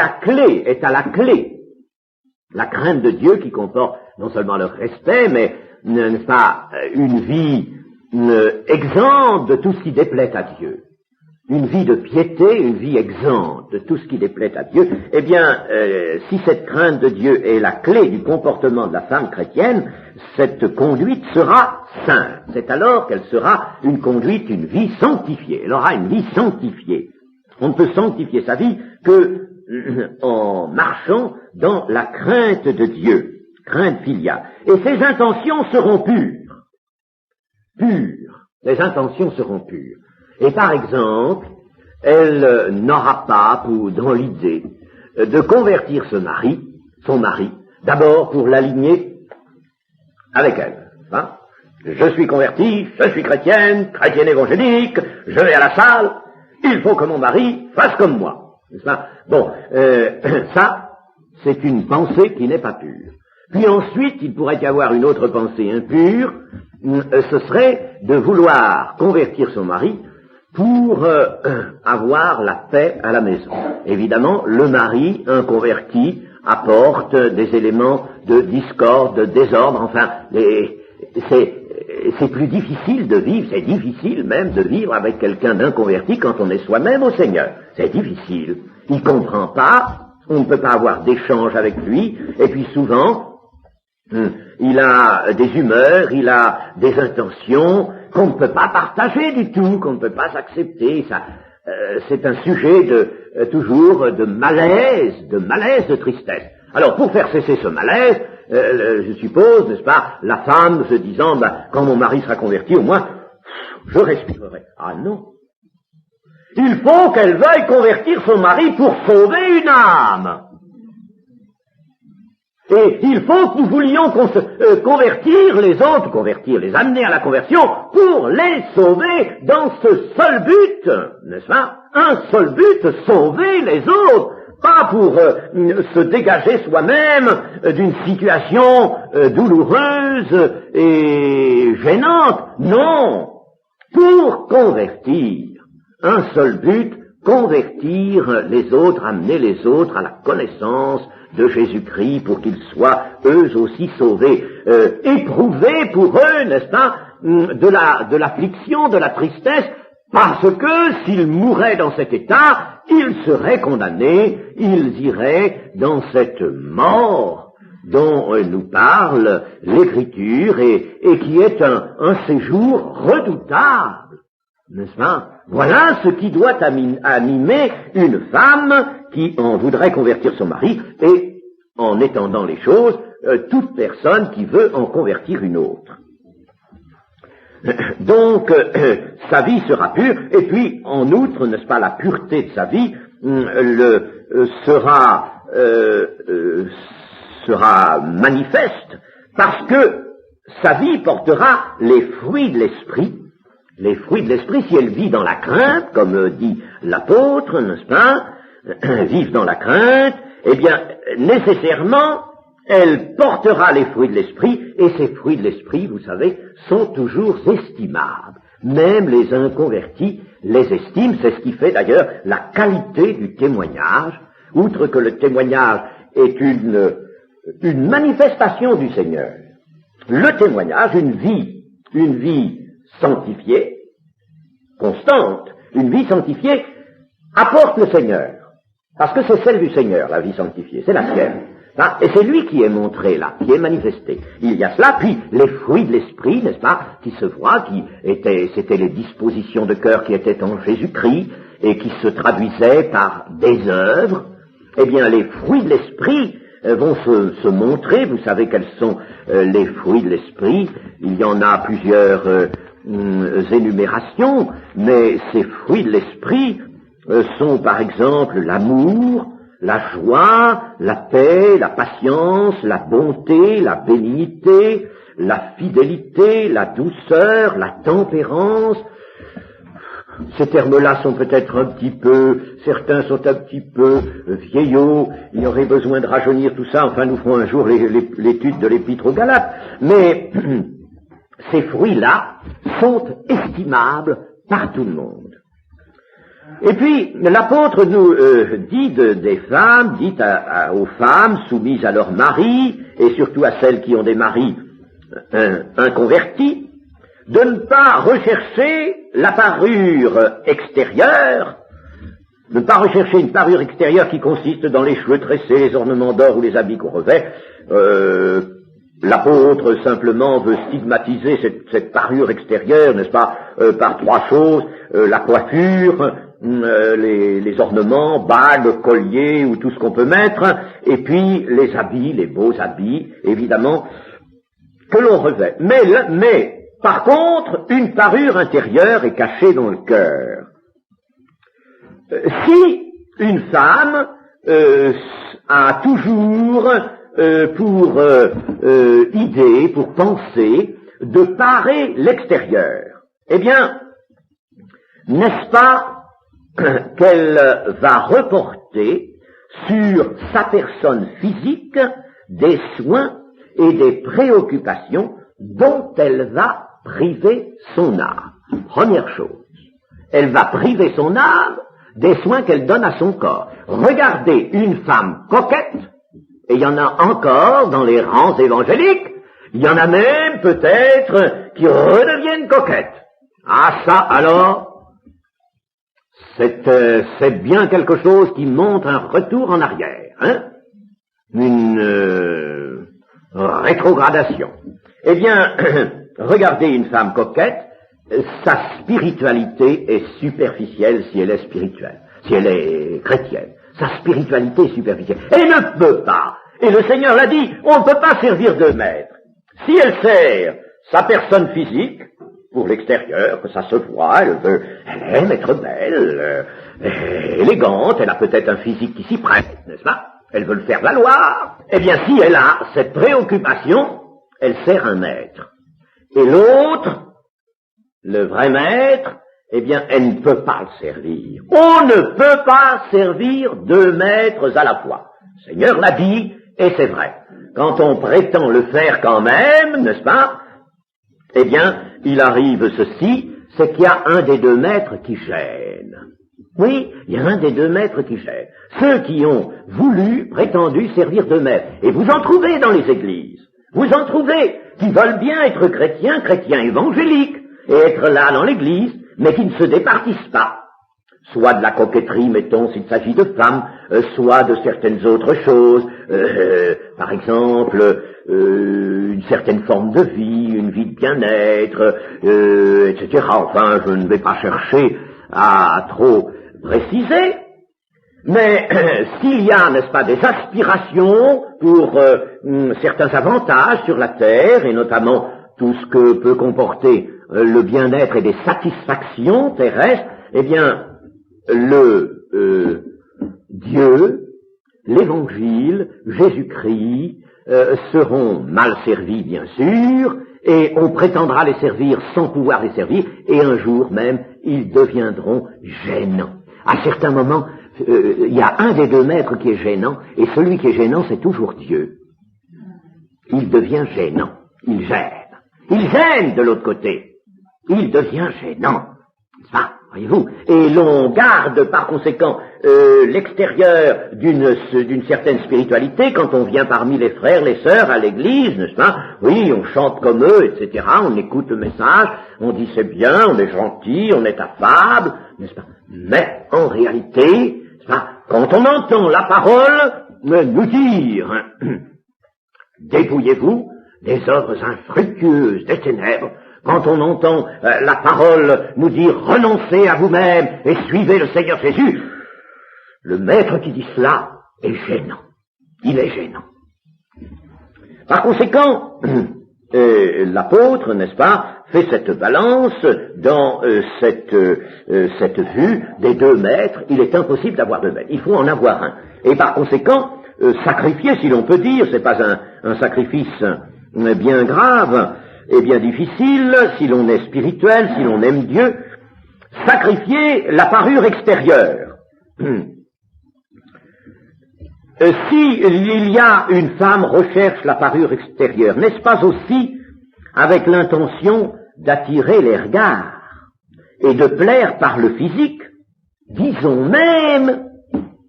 à la clé, la crainte de Dieu qui comporte non seulement le respect, mais, n'est-ce pas, une vie exempte de tout ce qui déplaît à Dieu. Une vie de piété, une vie exempte de tout ce qui déplaît à Dieu, eh bien, si cette crainte de Dieu est la clé du comportement de la femme chrétienne, cette conduite sera sainte. C'est alors qu'elle sera une conduite, une vie sanctifiée. Elle aura une vie sanctifiée. On ne peut sanctifier sa vie que en marchant dans la crainte de Dieu, crainte filiale. Et ses intentions seront pures. Pures. Les intentions seront pures. Et par exemple, elle n'aura pas dans l'idée de convertir son mari, d'abord pour l'aligner avec elle. Hein? Je suis converti, je suis chrétienne évangélique, je vais à la salle, il faut que mon mari fasse comme moi. N'est-ce pas? Bon, ça, c'est une pensée qui n'est pas pure. Puis ensuite, il pourrait y avoir une autre pensée impure, ce serait de vouloir convertir son mari pour avoir la paix à la maison. Évidemment, le mari, un converti, apporte des éléments de discorde, de désordre, enfin, c'est plus difficile de vivre, c'est difficile même de vivre avec quelqu'un d'inconverti quand on est soi-même au Seigneur. C'est difficile. Il comprend pas On ne peut pas avoir d'échange avec lui, et puis souvent, il a des humeurs, il a des intentions qu'on ne peut pas partager du tout, qu'on ne peut pas accepter. Ça, c'est un sujet toujours de malaise, de tristesse. Alors, pour faire cesser ce malaise, je suppose, n'est-ce pas, la femme se disant, quand mon mari sera converti, au moins, je respirerai. Ah non. Il faut qu'elle veuille convertir son mari pour sauver une âme. Et il faut que nous voulions convertir les autres, les amener à la conversion pour les sauver dans ce seul but, n'est-ce pas? Un seul but, sauver les autres, pas pour se dégager soi-même d'une situation douloureuse et gênante, non, pour convertir. Un seul but, convertir les autres, amener les autres à la connaissance de Jésus-Christ pour qu'ils soient eux aussi sauvés, éprouvés pour eux, n'est-ce pas, de l'affliction, de la tristesse, parce que s'ils mouraient dans cet état, ils seraient condamnés, ils iraient dans cette mort dont nous parle l'Écriture et qui est un séjour redoutable, n'est-ce pas? Voilà ce qui doit animer une femme qui en voudrait convertir son mari et, en étendant les choses, toute personne qui veut en convertir une autre. Donc, sa vie sera pure, et puis, en outre, n'est-ce pas, la pureté de sa vie sera manifeste, parce que sa vie portera les fruits de l'esprit. Les fruits de l'esprit, si elle vit dans la crainte, comme dit l'apôtre, n'est-ce pas, vivre dans la crainte, eh bien, nécessairement, elle portera les fruits de l'esprit, et ces fruits de l'esprit, vous savez, sont toujours estimables. Même les inconvertis les estiment, c'est ce qui fait d'ailleurs la qualité du témoignage, outre que le témoignage est une manifestation du Seigneur. Le témoignage, une vie sanctifiée, constante, une vie sanctifiée, apporte le Seigneur. Parce que c'est celle du Seigneur, la vie sanctifiée, c'est la sienne. Hein? Et c'est lui qui est montré là, qui est manifesté. Il y a cela, puis les fruits de l'esprit, n'est-ce pas, qui se voient, c'était les dispositions de cœur qui étaient en Jésus-Christ, et qui se traduisaient par des œuvres. Eh bien, les fruits de l'esprit vont se montrer. Vous savez quels sont les fruits de l'esprit. Il y en a plusieurs énumérations, mais ces fruits de l'esprit sont par exemple l'amour, la joie, la paix, la patience, la bonté, la bénignité, la fidélité, la douceur, la tempérance. Ces termes-là sont peut-être certains sont un petit peu vieillots, il y aurait besoin de rajeunir tout ça, enfin nous ferons un jour l'étude de l'Épître aux Galates, mais ces fruits-là sont estimables par tout le monde. Et puis, l'apôtre nous dit des femmes, dit aux femmes soumises à leur mari, et surtout à celles qui ont des maris inconvertis, de ne pas rechercher la parure extérieure, ne pas rechercher une parure extérieure qui consiste dans les cheveux tressés, les ornements d'or ou les habits qu'on revêt. L'apôtre simplement veut stigmatiser cette parure extérieure, n'est-ce pas, par trois choses, la coiffure, les ornements, bagues, colliers ou tout ce qu'on peut mettre, et puis les habits, les beaux habits, évidemment, que l'on revêt. Mais par contre, une parure intérieure est cachée dans le cœur. Si une femme a toujours pour idée, pour penser, de parer l'extérieur, eh bien, n'est-ce pas qu'elle va reporter sur sa personne physique des soins et des préoccupations dont elle va priver son âme. Première chose, elle va priver son âme des soins qu'elle donne à son corps. Regardez une femme coquette, et il y en a encore dans les rangs évangéliques, il y en a même peut-être qui redeviennent coquettes. Ah ça alors, c'est bien quelque chose qui montre un retour en arrière, hein? Une rétrogradation. Eh bien, regardez une femme coquette, sa spiritualité est superficielle si elle est spirituelle, si elle est chrétienne. Sa spiritualité est superficielle. Elle ne peut pas, et le Seigneur l'a dit, on ne peut pas servir de maître. Si elle sert sa personne physique, pour l'extérieur, que ça se voit, elle aime être belle, élégante, elle a peut-être un physique qui s'y prête, n'est-ce pas? Elle veut le faire valoir. Eh bien, si elle a cette préoccupation, elle sert un maître. Et l'autre, le vrai maître, eh bien, elle ne peut pas le servir. On ne peut pas servir deux maîtres à la fois. Le Seigneur l'a dit, et c'est vrai. Quand on prétend le faire quand même, n'est-ce pas? Eh bien, il arrive ceci, c'est qu'il y a un des deux maîtres qui gêne. Oui, il y a un des deux maîtres qui gêne. Ceux qui ont voulu, prétendu servir de maître. Et vous en trouvez dans les églises. Vous en trouvez qui veulent bien être chrétiens, chrétiens évangéliques, et être là dans l'église, mais qui ne se départissent pas. Soit de la coquetterie, mettons, s'il s'agit de femmes, soit de certaines autres choses, par exemple, une certaine forme de vie, une vie de bien-être, etc. Enfin, je ne vais pas chercher à trop préciser, mais s'il y a, n'est-ce pas, des aspirations pour certains avantages sur la terre, et notamment tout ce que peut comporter le bien-être et des satisfactions terrestres, eh bien, Dieu, l'Évangile, Jésus-Christ seront mal servis, bien sûr, et on prétendra les servir sans pouvoir les servir, et un jour même, ils deviendront gênants. À certains moments, il y a un des deux maîtres qui est gênant, et celui qui est gênant, c'est toujours Dieu. Il devient gênant, il gêne de l'autre côté, il devient gênant. Ça, voyez-vous, et l'on garde par conséquent l'extérieur d'une certaine spiritualité quand on vient parmi les frères, les sœurs à l'église, n'est-ce pas? Oui, on chante comme eux, etc., on écoute le message, on dit c'est bien, on est gentil, on est affable, n'est-ce pas? Mais en réalité, n'est-ce pas, quand on entend la parole nous dire dépouillez-vous des œuvres infructueuses des ténèbres, quand on entend la parole nous dire renoncez à vous-même et suivez le Seigneur Jésus, le maître qui dit cela est gênant. Il est gênant. Par conséquent, l'apôtre, n'est-ce pas, fait cette balance dans cette vue des deux maîtres. Il est impossible d'avoir deux maîtres. Il faut en avoir un. Et par conséquent, sacrifier, si l'on peut dire, c'est pas un sacrifice bien grave et bien difficile, si l'on est spirituel, si l'on aime Dieu, sacrifier la parure extérieure. Si il y a une femme recherche la parure extérieure, n'est-ce pas aussi avec l'intention d'attirer les regards et de plaire par le physique, disons même,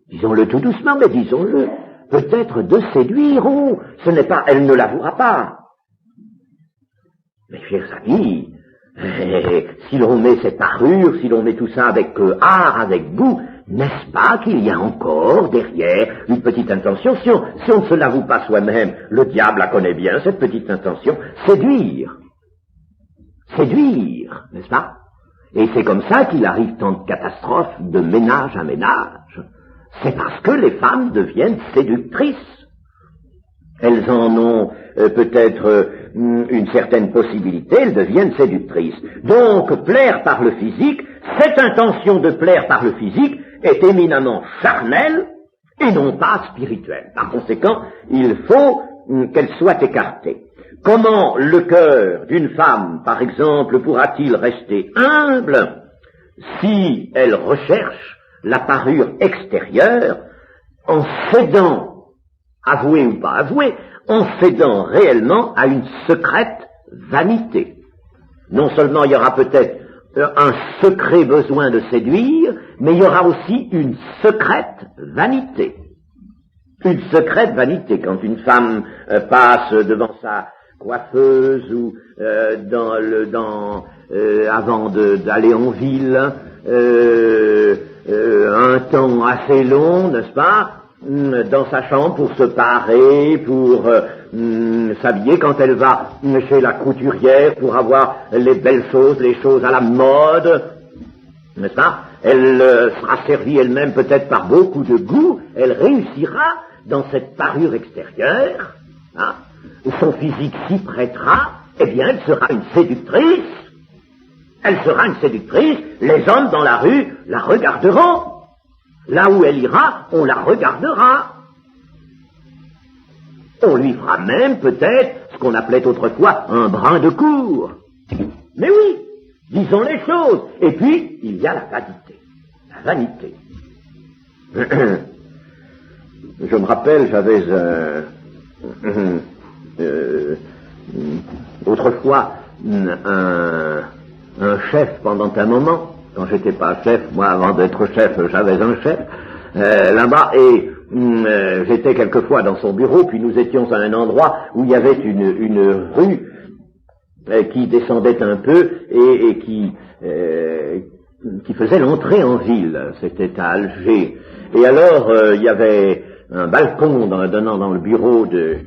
disons-le tout doucement, mais disons-le, peut-être de séduire, oh, ce n'est pas, elle ne l'avouera pas. Mes chers amis, si l'on met cette parure, si l'on met tout ça avec art, avec goût, n'est-ce pas qu'il y a encore derrière une petite intention, si on ne se l'avoue pas soi-même, le diable la connaît bien, cette petite intention, séduire, n'est-ce pas? Et c'est comme ça qu'il arrive tant de catastrophes de ménage à ménage. C'est parce que les femmes deviennent séductrices. Elles en ont peut-être une certaine possibilité, elles deviennent séductrices. Donc, plaire par le physique, cette intention de plaire par le physique est éminemment charnelle et non pas spirituelle. Par conséquent, il faut qu'elle soit écartée. Comment le cœur d'une femme, par exemple, pourra-t-il rester humble si elle recherche la parure extérieure en cédant, avoué ou pas avoué, en cédant réellement à une secrète vanité? Non seulement il y aura peut-être un secret besoin de séduire, mais il y aura aussi une secrète vanité. Une secrète vanité. Quand une femme passe devant coiffeuse ou avant d'aller en ville, un temps assez long, n'est-ce pas, dans sa chambre pour se parer, pour s'habiller quand elle va chez la couturière pour avoir les belles choses, les choses à la mode, n'est-ce pas? Elle sera servie elle-même peut-être par beaucoup de goût, elle réussira dans cette parure extérieure, hein, son physique s'y prêtera, eh bien elle sera une séductrice. Elle sera une séductrice, les hommes dans la rue la regarderont. Là où elle ira, on la regardera. On lui fera même peut-être ce qu'on appelait autrefois un brin de cour. Mais oui, disons les choses. Et puis, il y a la vanité. La vanité. Je me rappelle, j'avais autrefois un chef pendant un moment. Quand j'étais pas chef, moi avant d'être chef, j'avais un chef là-bas et j'étais quelquefois dans son bureau, puis nous étions à un endroit où il y avait une rue qui descendait un peu et qui faisait l'entrée en ville. C'était à Alger. Et alors il y avait un balcon donnant dans le bureau de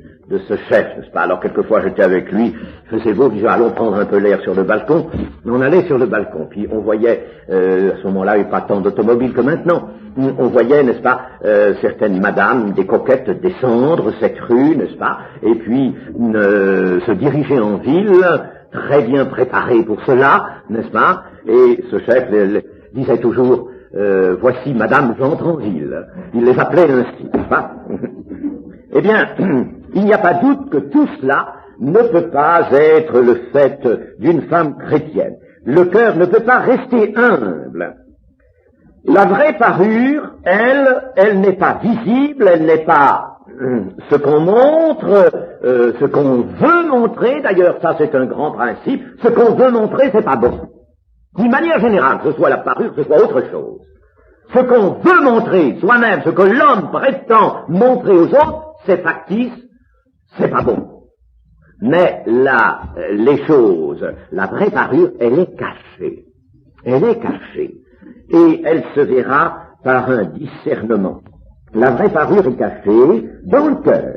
ce chef, n'est-ce pas? Alors quelquefois j'étais avec lui, il faisait beau, puis allons prendre un peu l'air sur le balcon. On allait sur le balcon, puis on voyait, à ce moment-là, il n'y a pas tant d'automobiles que maintenant, on voyait, n'est-ce pas, certaines madames, des coquettes descendre cette rue, n'est-ce pas, et puis se diriger en ville, très bien préparées pour cela, n'est-ce pas, et ce chef disait toujours, voici madame, j'entre en ville. Il les appelait ainsi, n'est-ce pas? Eh bien, il n'y a pas doute que tout cela ne peut pas être le fait d'une femme chrétienne. Le cœur ne peut pas rester humble. La vraie parure, elle n'est pas visible, elle n'est pas ce qu'on montre, ce qu'on veut montrer. D'ailleurs, ça c'est un grand principe. Ce qu'on veut montrer, c'est pas bon. D'une manière générale, que ce soit la parure, que ce soit autre chose. Ce qu'on veut montrer soi-même, ce que l'homme prétend montrer aux autres, c'est factice, c'est pas bon. Mais là, les choses, la vraie parure, elle est cachée. Elle est cachée. Et elle se verra par un discernement. La vraie parure est cachée dans le cœur.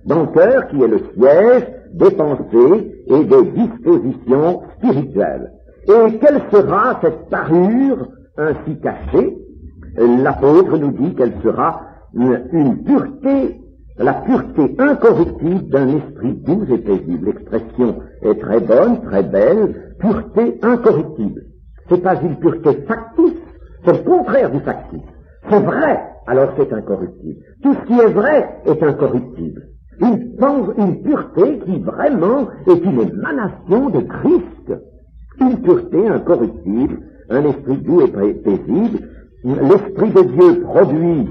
Dans le cœur qui est le siège des pensées et des dispositions spirituelles. Et quelle sera cette parure ainsi cachée? L'apôtre nous dit qu'elle sera une pureté, la pureté incorruptible d'un esprit doux et paisible. L'expression est très bonne, très belle, pureté incorruptible. C'est pas une pureté factice, c'est le contraire du factice. C'est vrai, alors c'est incorruptible. Tout ce qui est vrai est incorruptible. Une pureté qui vraiment est une émanation de Christ. Une pureté incorruptible, un esprit doux et paisible. L'Esprit de Dieu produit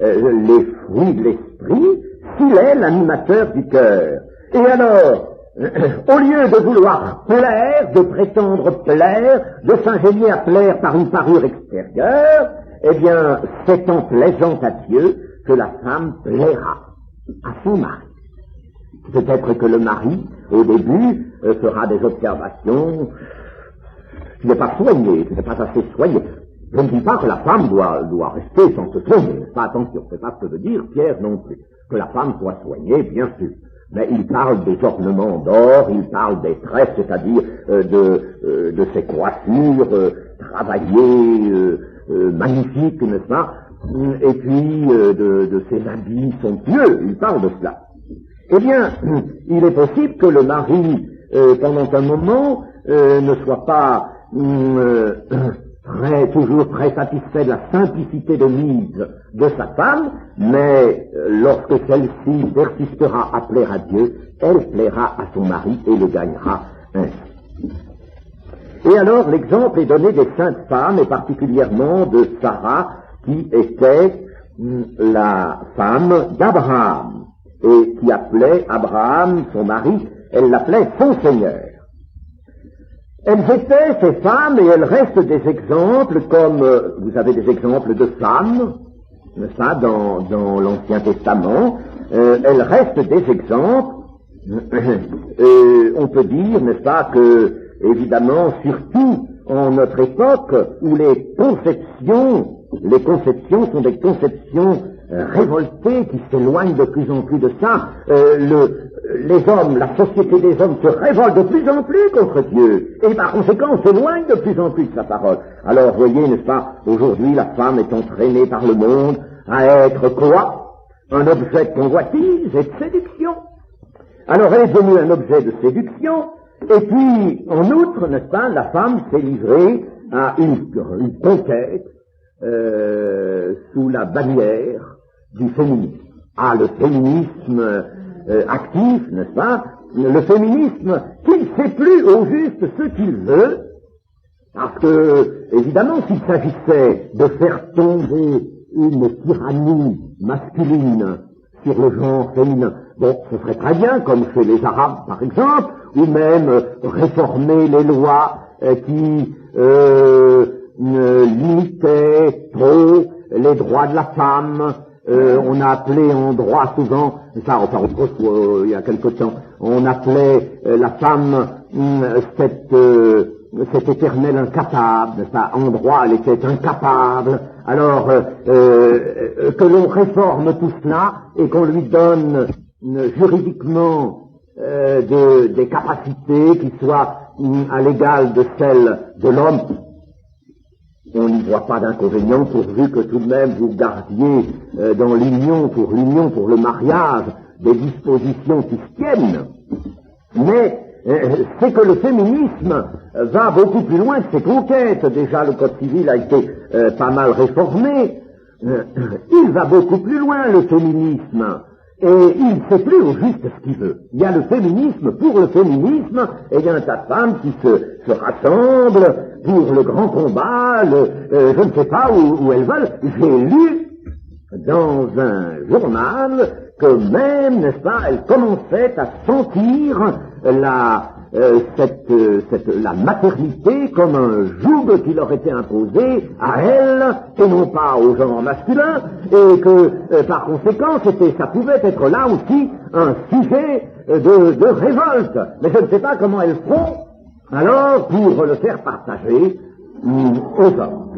les fruits de l'esprit s'il est l'animateur du cœur. Et alors, au lieu de vouloir plaire, de prétendre plaire, de s'ingénier à plaire par une parure extérieure, eh bien, c'est en plaisant à Dieu que la femme plaira à son mari. Peut-être que le mari, au début, fera des observations. Tu n'es pas soigné, tu n'es pas assez soigné. Je ne dis pas que la femme doit rester sans se soigner. Pas attention, c'est pas ce que veut dire Pierre non plus. Que la femme soit soignée, bien sûr. Mais il parle des ornements d'or, il parle des tresses, c'est-à-dire de ses coiffures travaillées, magnifiques, n'est-ce pas? Et puis de ses habits somptueux, il parle de cela. Eh bien, il est possible que le mari, pendant un moment, ne soit pas toujours très satisfait de la simplicité de mise de sa femme, mais lorsque celle-ci persistera à plaire à Dieu, elle plaira à son mari et le gagnera ainsi. Et alors l'exemple est donné des saintes femmes, et particulièrement de Sarah, qui était la femme d'Abraham, et qui appelait Abraham, son mari, elle l'appelait son Seigneur. Elles étaient, ces femmes, et elles restent des exemples, comme vous avez des exemples de femmes, n'est-ce pas, dans l'Ancien Testament, elles restent des exemples On peut dire, n'est-ce pas, que, évidemment, surtout en notre époque, où les conceptions sont des conceptions révoltées qui s'éloignent de plus en plus de ça. Les hommes, la société des hommes se révolte de plus en plus contre Dieu, et par conséquent s'éloigne de plus en plus de sa parole. Alors, voyez, n'est-ce pas, aujourd'hui, la femme est entraînée par le monde à être quoi? Un objet de convoitise et de séduction. Alors, elle est devenue un objet de séduction, et puis, en outre, n'est-ce pas, la femme s'est livrée à une conquête sous la bannière du féminisme. Ah, le féminisme actif, n'est-ce pas? Le féminisme qui ne sait plus au juste ce qu'il veut, parce que, évidemment, s'il s'agissait de faire tomber une tyrannie masculine sur le genre féminin, bon, ce serait très bien, comme chez les Arabes, par exemple, ou même réformer les lois qui limitaient trop les droits de la femme. On a appelé en droit souvent, ça, enfin, autrefois, il y a quelque temps, on appelait la femme cette éternelle incapable, n'est-ce pas? En droit, elle était incapable. Alors, que l'on réforme tout cela et qu'on lui donne juridiquement des capacités qui soient à l'égal de celles de l'homme, on n'y voit pas d'inconvénient, pourvu que tout de même vous gardiez dans l'union, pour le mariage, des dispositions qui se tiennent. Mais c'est que le féminisme va beaucoup plus loin que ses conquêtes. Déjà, le Code civil a été pas mal réformé. Il va beaucoup plus loin, le féminisme. Et il ne sait plus au juste ce qu'il veut. Il y a le féminisme pour le féminisme, et il y a un tas de femmes qui se rassemblent pour le grand combat, je ne sais pas où elles veulent. J'ai lu dans un journal que même, n'est-ce pas, elles commençaient à sentir la maternité comme un joug qui leur était imposé à elles, et non pas au genre masculin, et que, par conséquent, ça pouvait être là aussi un sujet de révolte. Mais je ne sais pas comment elles font, alors, pour le faire partager aux hommes.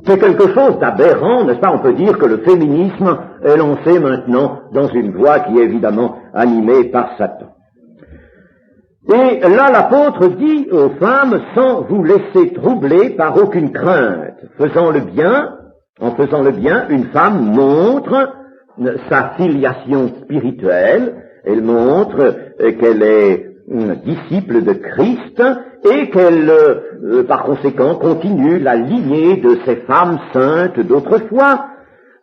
C'est quelque chose d'aberrant, n'est-ce pas? On peut dire que le féminisme est lancé maintenant dans une voie qui est évidemment animée par Satan. Et là, l'apôtre dit aux femmes, sans vous laisser troubler par aucune crainte, en faisant le bien, une femme montre sa filiation spirituelle, elle montre qu'elle est disciple de Christ et qu'elle, par conséquent, continue la lignée de ces femmes saintes d'autrefois.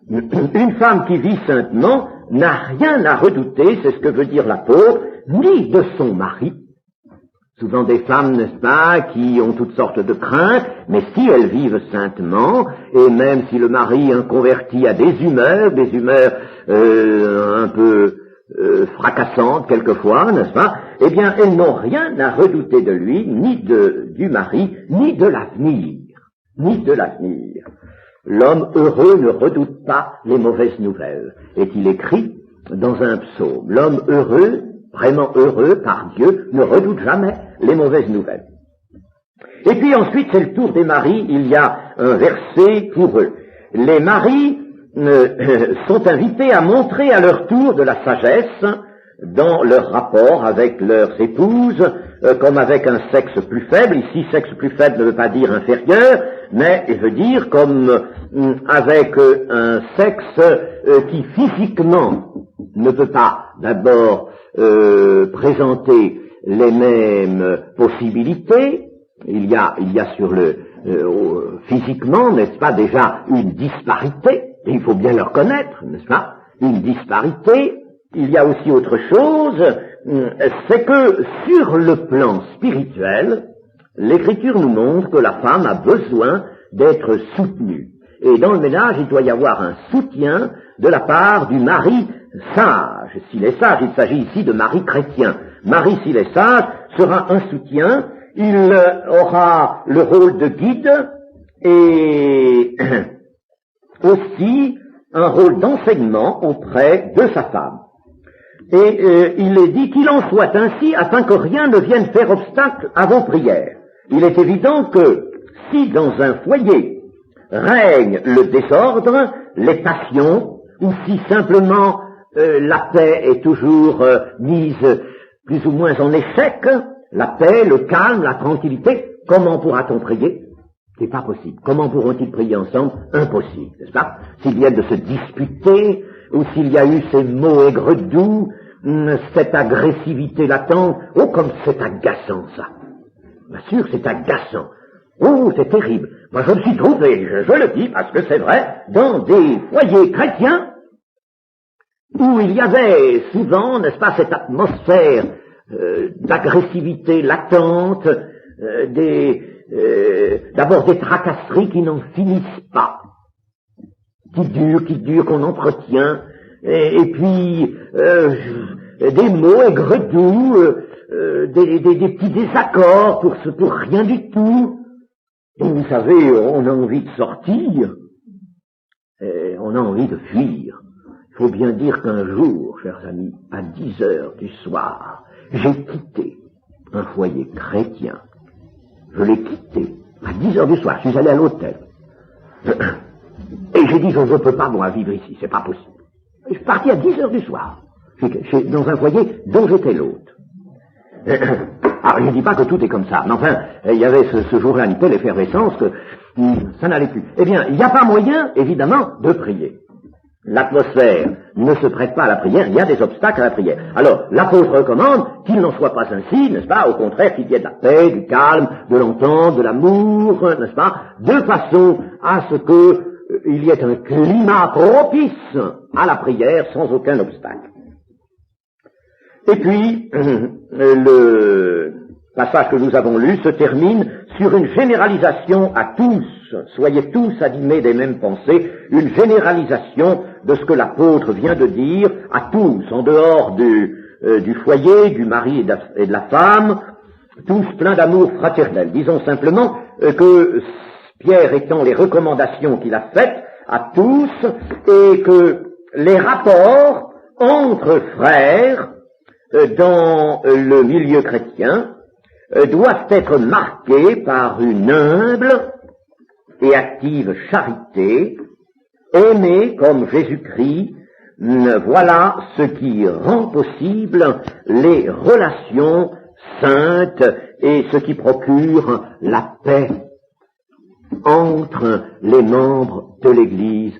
Une femme qui vit saintement n'a rien à redouter, c'est ce que veut dire l'apôtre, ni de son mari. Souvent des femmes, n'est-ce pas, qui ont toutes sortes de craintes, mais si elles vivent saintement, et même si le mari converti à des humeurs un peu fracassantes quelquefois, n'est-ce pas, eh bien, elles n'ont rien à redouter de lui, ni du mari, ni de l'avenir. L'homme heureux ne redoute pas les mauvaises nouvelles. Est-il écrit dans un psaume, l'homme heureux, vraiment heureux par Dieu, ne redoute jamais les mauvaises nouvelles. Et puis ensuite, c'est le tour des maris, il y a un verset pour eux. Les maris sont invités à montrer à leur tour de la sagesse dans leur rapport avec leurs épouses, comme avec un sexe plus faible. Ici, sexe plus faible ne veut pas dire inférieur, mais il veut dire comme avec un sexe qui physiquement ne peut pas d'abord présenter les mêmes possibilités. Il y a sur physiquement, n'est-ce pas, déjà une disparité, et il faut bien le reconnaître, n'est-ce pas, une disparité. Il y a aussi autre chose, c'est que sur le plan spirituel, l'Écriture nous montre que la femme a besoin d'être soutenue. Et dans le ménage, il doit y avoir un soutien de la part du mari sage. S'il est sage, il s'agit ici de mari chrétien. Mari, s'il est sage, sera un soutien. Il aura le rôle de guide et aussi un rôle d'enseignement auprès de sa femme. il est dit qu'il en soit ainsi afin que rien ne vienne faire obstacle à vos prières. Il est évident que si dans un foyer règne le désordre, les passions, ou si simplement la paix est toujours mise plus ou moins en échec, la paix, le calme, la tranquillité, comment pourra-t-on prier? C'est pas possible. Comment pourront-ils prier ensemble? Impossible, n'est-ce pas? S'ils viennent de se disputer, ou s'il y a eu ces mots aigres-doux, cette agressivité latente, oh, comme c'est agaçant, ça. Bien sûr, c'est agaçant. Oh, c'est terrible. Moi, je me suis trouvé, je le dis, parce que c'est vrai, dans des foyers chrétiens, où il y avait souvent, n'est-ce pas, cette atmosphère d'agressivité latente, d'abord des tracasseries qui n'en finissent pas, qui durent, qu'on entretient, et puis des mots aigres-doux, des petits désaccords pour rien du tout. Et vous savez, on a envie de sortir, et on a envie de fuir. Il faut bien dire qu'un jour, chers amis, à 10 heures du soir, j'ai quitté un foyer chrétien. Je l'ai quitté à 10 heures du soir, je suis allé à l'hôtel. Et j'ai dit, je ne peux pas, moi, vivre ici, c'est pas possible. Je suis parti à 10 heures du soir, dans un foyer dont j'étais l'hôte. Alors, je ne dis pas que tout est comme ça, mais enfin, il y avait ce jour-là une telle effervescence que ça n'allait plus. Eh bien, il n'y a pas moyen, évidemment, de prier. L'atmosphère ne se prête pas à la prière, il y a des obstacles à la prière. Alors, l'apôtre recommande qu'il n'en soit pas ainsi, n'est-ce pas? Au contraire, qu'il y ait de la paix, du calme, de l'entente, de l'amour, n'est-ce pas? De façon à ce qu'il y ait un climat propice à la prière sans aucun obstacle. Et puis, le passage que nous avons lu se termine sur une généralisation à tous. Soyez tous animés des mêmes pensées, une généralisation de ce que l'apôtre vient de dire à tous, en dehors du foyer, du mari et de la femme, tous pleins d'amour fraternel. Disons simplement que Pierre étend les recommandations qu'il a faites à tous et que les rapports entre frères dans le milieu chrétien doivent être marqués par une humble et active charité, aimer comme Jésus-Christ, voilà ce qui rend possible les relations saintes et ce qui procure la paix entre les membres de l'Église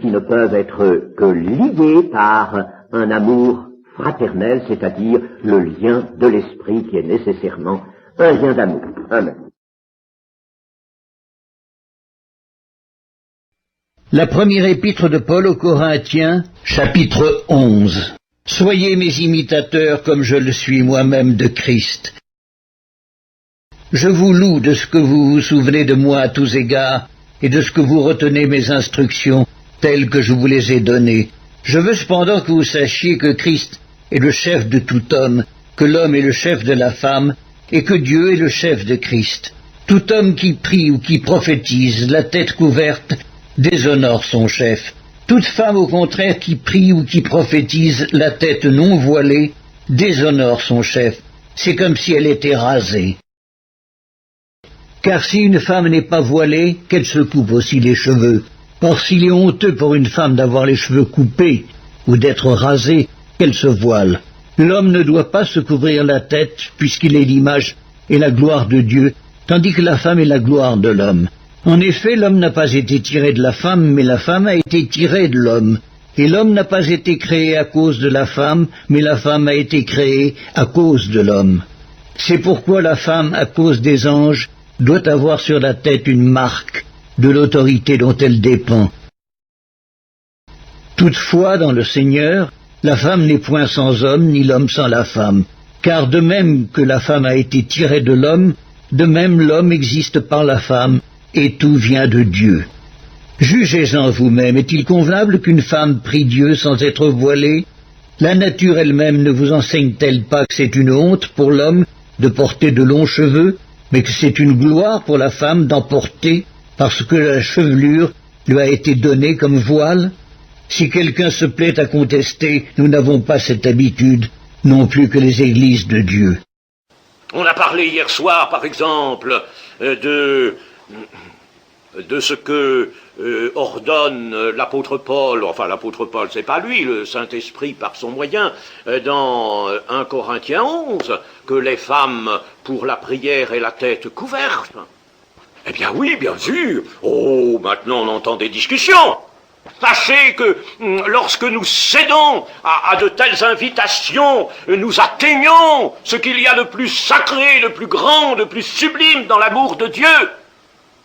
qui ne peuvent être que liés par un amour fraternel, c'est-à-dire le lien de l'esprit qui est nécessairement un lien d'amour. Amen. La première épître de Paul aux Corinthiens, chapitre 11. Soyez mes imitateurs comme je le suis moi-même de Christ. Je vous loue de ce que vous vous souvenez de moi à tous égards et de ce que vous retenez mes instructions telles que je vous les ai données. Je veux cependant que vous sachiez que Christ est le chef de tout homme, que l'homme est le chef de la femme et que Dieu est le chef de Christ. Tout homme qui prie ou qui prophétise, la tête couverte, déshonore son chef. Toute femme, au contraire, qui prie ou qui prophétise, la tête non voilée, déshonore son chef. C'est comme si elle était rasée. Car si une femme n'est pas voilée, qu'elle se coupe aussi les cheveux. Or, s'il est honteux pour une femme d'avoir les cheveux coupés ou d'être rasée, qu'elle se voile. L'homme ne doit pas se couvrir la tête, puisqu'il est l'image et la gloire de Dieu, tandis que la femme est la gloire de l'homme. En effet, l'homme n'a pas été tiré de la femme, mais la femme a été tirée de l'homme. Et l'homme n'a pas été créé à cause de la femme, mais la femme a été créée à cause de l'homme. C'est pourquoi la femme, à cause des anges, doit avoir sur la tête une marque de l'autorité dont elle dépend. Toutefois, dans le Seigneur, la femme n'est point sans homme, ni l'homme sans la femme. Car de même que la femme a été tirée de l'homme, de même l'homme existe par la femme, et tout vient de Dieu. Jugez-en vous-même, est-il convenable qu'une femme prie Dieu sans être voilée? La nature elle-même ne vous enseigne-t-elle pas que c'est une honte pour l'homme de porter de longs cheveux, mais que c'est une gloire pour la femme d'en porter, parce que la chevelure lui a été donnée comme voile? Si quelqu'un se plaît à contester, nous n'avons pas cette habitude, non plus que les églises de Dieu. On a parlé hier soir, par exemple, de ce que ordonne l'apôtre Paul, enfin l'apôtre Paul, c'est pas lui, le Saint-Esprit par son moyen, dans 1 Corinthiens 11, que les femmes pour la prière aient la tête couverte. Eh bien oui, bien sûr. Oh, maintenant on entend des discussions. Sachez que lorsque nous cédons à de telles invitations, nous atteignons ce qu'il y a de plus sacré, de plus grand, de plus sublime dans l'amour de Dieu,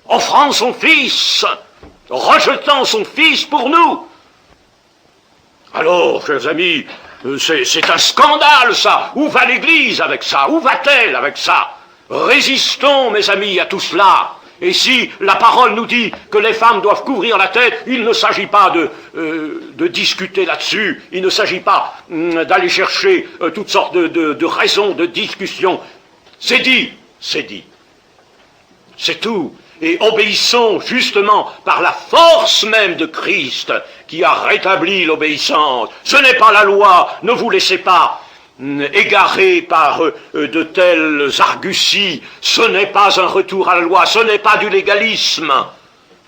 offrant son Fils, rejetant son Fils pour nous. Alors, chers amis, c'est un scandale ça. Où va l'Église avec ça? Où va-t-elle avec ça? Résistons, mes amis, à tout cela. Et si la parole nous dit que les femmes doivent couvrir la tête, il ne s'agit pas de discuter là-dessus, il ne s'agit pas d'aller chercher toutes sortes de raisons de discussion. C'est dit, c'est dit. C'est tout. Et obéissons justement par la force même de Christ qui a rétabli l'obéissance. Ce n'est pas la loi, ne vous laissez pas égarés par de telles arguties, ce n'est pas un retour à la loi, ce n'est pas du légalisme,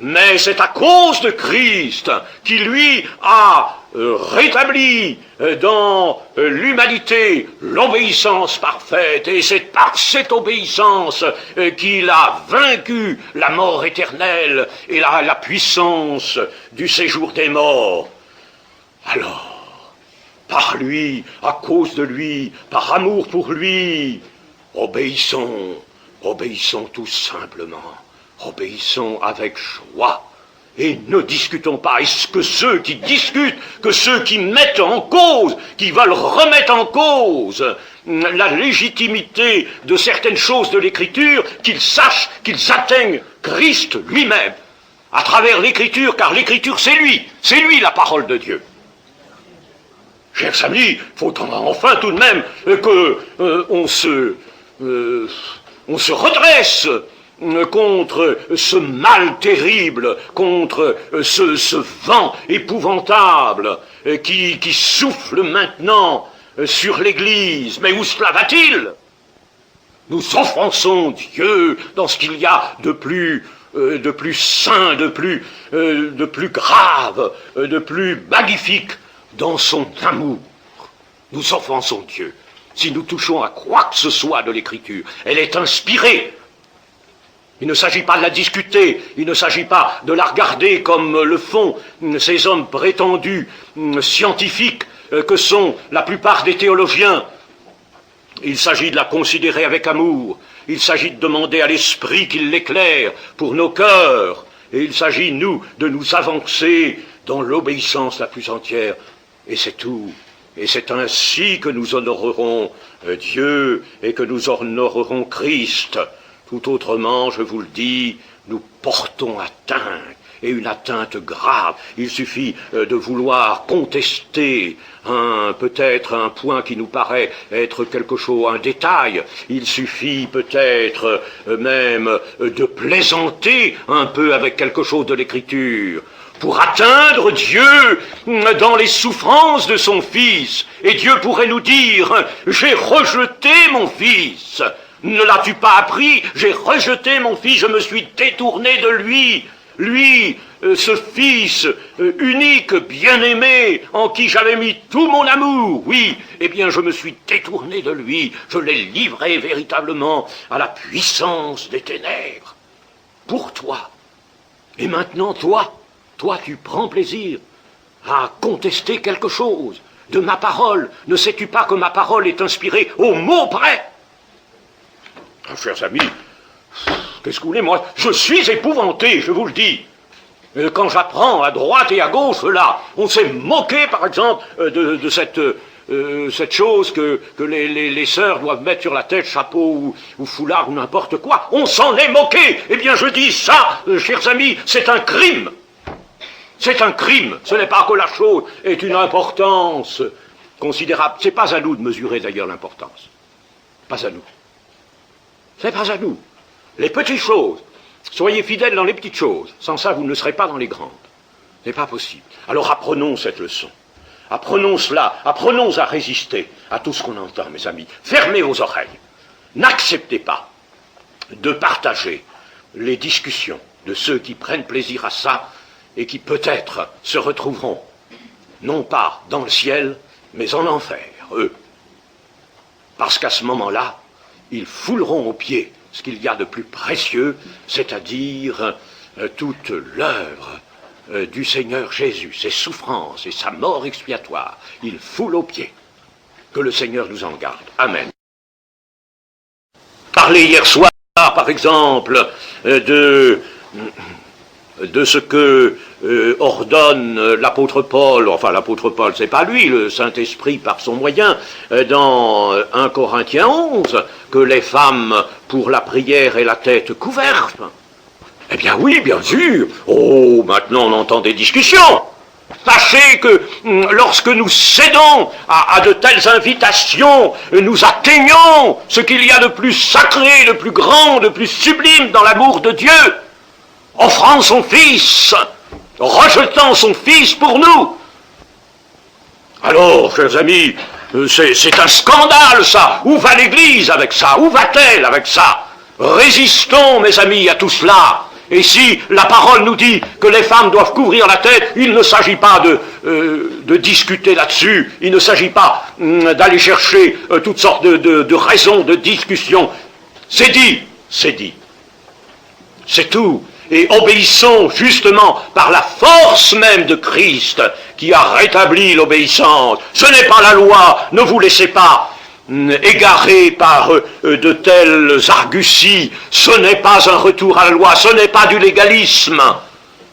mais c'est à cause de Christ qui lui a rétabli dans l'humanité l'obéissance parfaite, et c'est par cette obéissance qu'il a vaincu la mort éternelle et la puissance du séjour des morts. Alors, par lui, à cause de lui, par amour pour lui, obéissons tout simplement, obéissons avec joie, et ne discutons pas. Est-ce que ceux qui discutent, que ceux qui mettent en cause, qui veulent remettre en cause la légitimité de certaines choses de l'Écriture, qu'ils sachent qu'ils atteignent Christ lui-même, à travers l'Écriture, car l'Écriture c'est lui la parole de Dieu. Chers amis, il faut enfin tout de même qu'on se redresse contre ce mal terrible, contre ce vent épouvantable qui souffle maintenant sur l'Église. Mais où cela va-t-il? Nous offensons Dieu dans ce qu'il y a de plus saint, de plus grave, de plus magnifique dans son amour. Nous offensons Dieu. Si nous touchons à quoi que ce soit de l'Écriture, elle est inspirée. Il ne s'agit pas de la discuter, il ne s'agit pas de la regarder comme le font ces hommes prétendus scientifiques que sont la plupart des théologiens. Il s'agit de la considérer avec amour, il s'agit de demander à l'Esprit qu'il l'éclaire pour nos cœurs, et il s'agit, nous, de nous avancer dans l'obéissance la plus entière. Et c'est tout. Et c'est ainsi que nous honorerons Dieu et que nous honorerons Christ. Tout autrement, je vous le dis, nous portons atteinte, et une atteinte grave. Il suffit de vouloir contester peut-être un point qui nous paraît être quelque chose, un détail. Il suffit peut-être même de plaisanter un peu avec quelque chose de l'Écriture, pour atteindre Dieu dans les souffrances de son Fils. Et Dieu pourrait nous dire, j'ai rejeté mon Fils. Ne l'as-tu pas appris? J'ai rejeté mon Fils, je me suis détourné de lui. Lui, ce Fils unique, bien-aimé, en qui j'avais mis tout mon amour, oui, eh bien je me suis détourné de lui, je l'ai livré véritablement à la puissance des ténèbres. Pour toi. Et maintenant, toi, tu prends plaisir à contester quelque chose de ma parole. Ne sais-tu pas que ma parole est inspirée au mot près? Ah, chers amis, qu'est-ce que vous voulez, moi, je suis épouvanté, je vous le dis. Quand j'apprends à droite et à gauche, là, on s'est moqué, par exemple, de cette chose que les sœurs doivent mettre sur la tête, chapeau ou foulard ou n'importe quoi. On s'en est moqué. Eh bien, je dis ça, chers amis, c'est un crime. C'est un crime. Ce n'est pas que la chose ait une importance considérable. C'est pas à nous de mesurer d'ailleurs l'importance. Pas à nous. C'est pas à nous. Les petites choses. Soyez fidèles dans les petites choses. Sans ça, vous ne serez pas dans les grandes. Ce n'est pas possible. Alors apprenons cette leçon. Apprenons cela. Apprenons à résister à tout ce qu'on entend, mes amis. Fermez vos oreilles. N'acceptez pas de partager les discussions de ceux qui prennent plaisir à ça et qui peut-être se retrouveront, non pas dans le ciel, mais en enfer, eux. Parce qu'à ce moment-là, ils fouleront aux pieds ce qu'il y a de plus précieux, c'est-à-dire toute l'œuvre du Seigneur Jésus, ses souffrances et sa mort expiatoire. Ils foulent aux pieds. Que le Seigneur nous en garde. Amen. Parler hier soir, par exemple, de ce que ordonne l'apôtre Paul, enfin l'apôtre Paul, c'est pas lui, le Saint-Esprit par son moyen, dans 1 Corinthiens 11, que les femmes pour la prière aient la tête couverte. Eh bien oui, bien sûr. Oh, maintenant on entend des discussions. Sachez que lorsque nous cédons à de telles invitations, nous atteignons ce qu'il y a de plus sacré, de plus grand, de plus sublime dans l'amour de Dieu, offrant son Fils, rejetant son Fils pour nous. Alors, chers amis, c'est un scandale ça. Où va l'Église avec ça? Où va-t-elle avec ça? Résistons, mes amis, à tout cela. Et si la parole nous dit que les femmes doivent couvrir la tête, il ne s'agit pas de discuter là-dessus, il ne s'agit pas d'aller chercher toutes sortes de raisons de discussion. C'est dit, c'est tout. Et obéissons justement par la force même de Christ qui a rétabli l'obéissance. Ce n'est pas la loi, ne vous laissez pas égarés par de telles arguties. Ce n'est pas un retour à la loi, ce n'est pas du légalisme,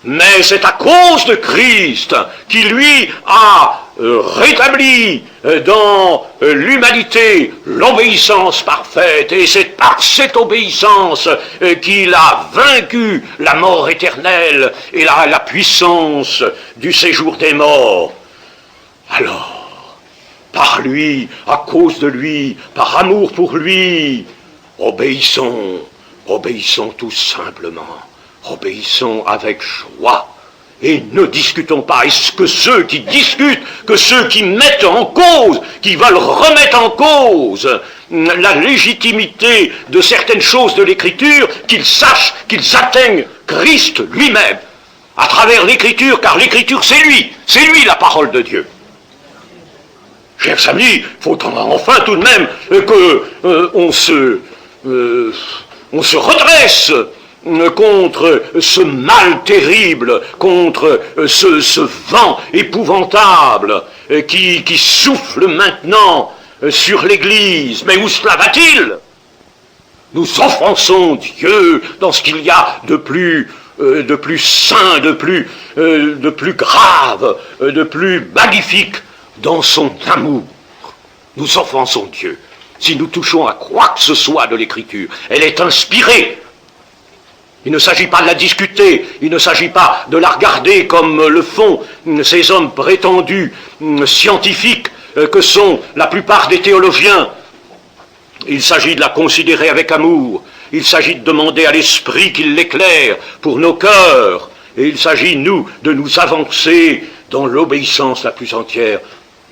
mais c'est à cause de Christ qui lui a rétabli dans l'humanité l'obéissance parfaite, et c'est par cette obéissance qu'il a vaincu la mort éternelle et la puissance du séjour des morts. Alors, par lui, à cause de lui, par amour pour lui, obéissons tout simplement, obéissons avec joie, et ne discutons pas. Est-ce que ceux qui discutent, que ceux qui mettent en cause, qui veulent remettre en cause la légitimité de certaines choses de l'Écriture, qu'ils sachent qu'ils atteignent Christ lui-même, à travers l'Écriture, car l'Écriture c'est lui la parole de Dieu. Chers amis, il faut enfin tout de même qu'on se redresse contre ce mal terrible, contre ce vent épouvantable qui souffle maintenant sur l'Église. Mais où cela va-t-il? Nous offensons Dieu dans ce qu'il y a de plus saint, de plus grave, de plus magnifique dans son amour. Nous offensons Dieu si nous touchons à quoi que ce soit de l'Écriture. Elle est inspirée. Il ne s'agit pas de la discuter, il ne s'agit pas de la regarder comme le font ces hommes prétendus scientifiques que sont la plupart des théologiens. Il s'agit de la considérer avec amour, il s'agit de demander à l'Esprit qu'il l'éclaire pour nos cœurs, et il s'agit, nous, de nous avancer dans l'obéissance la plus entière,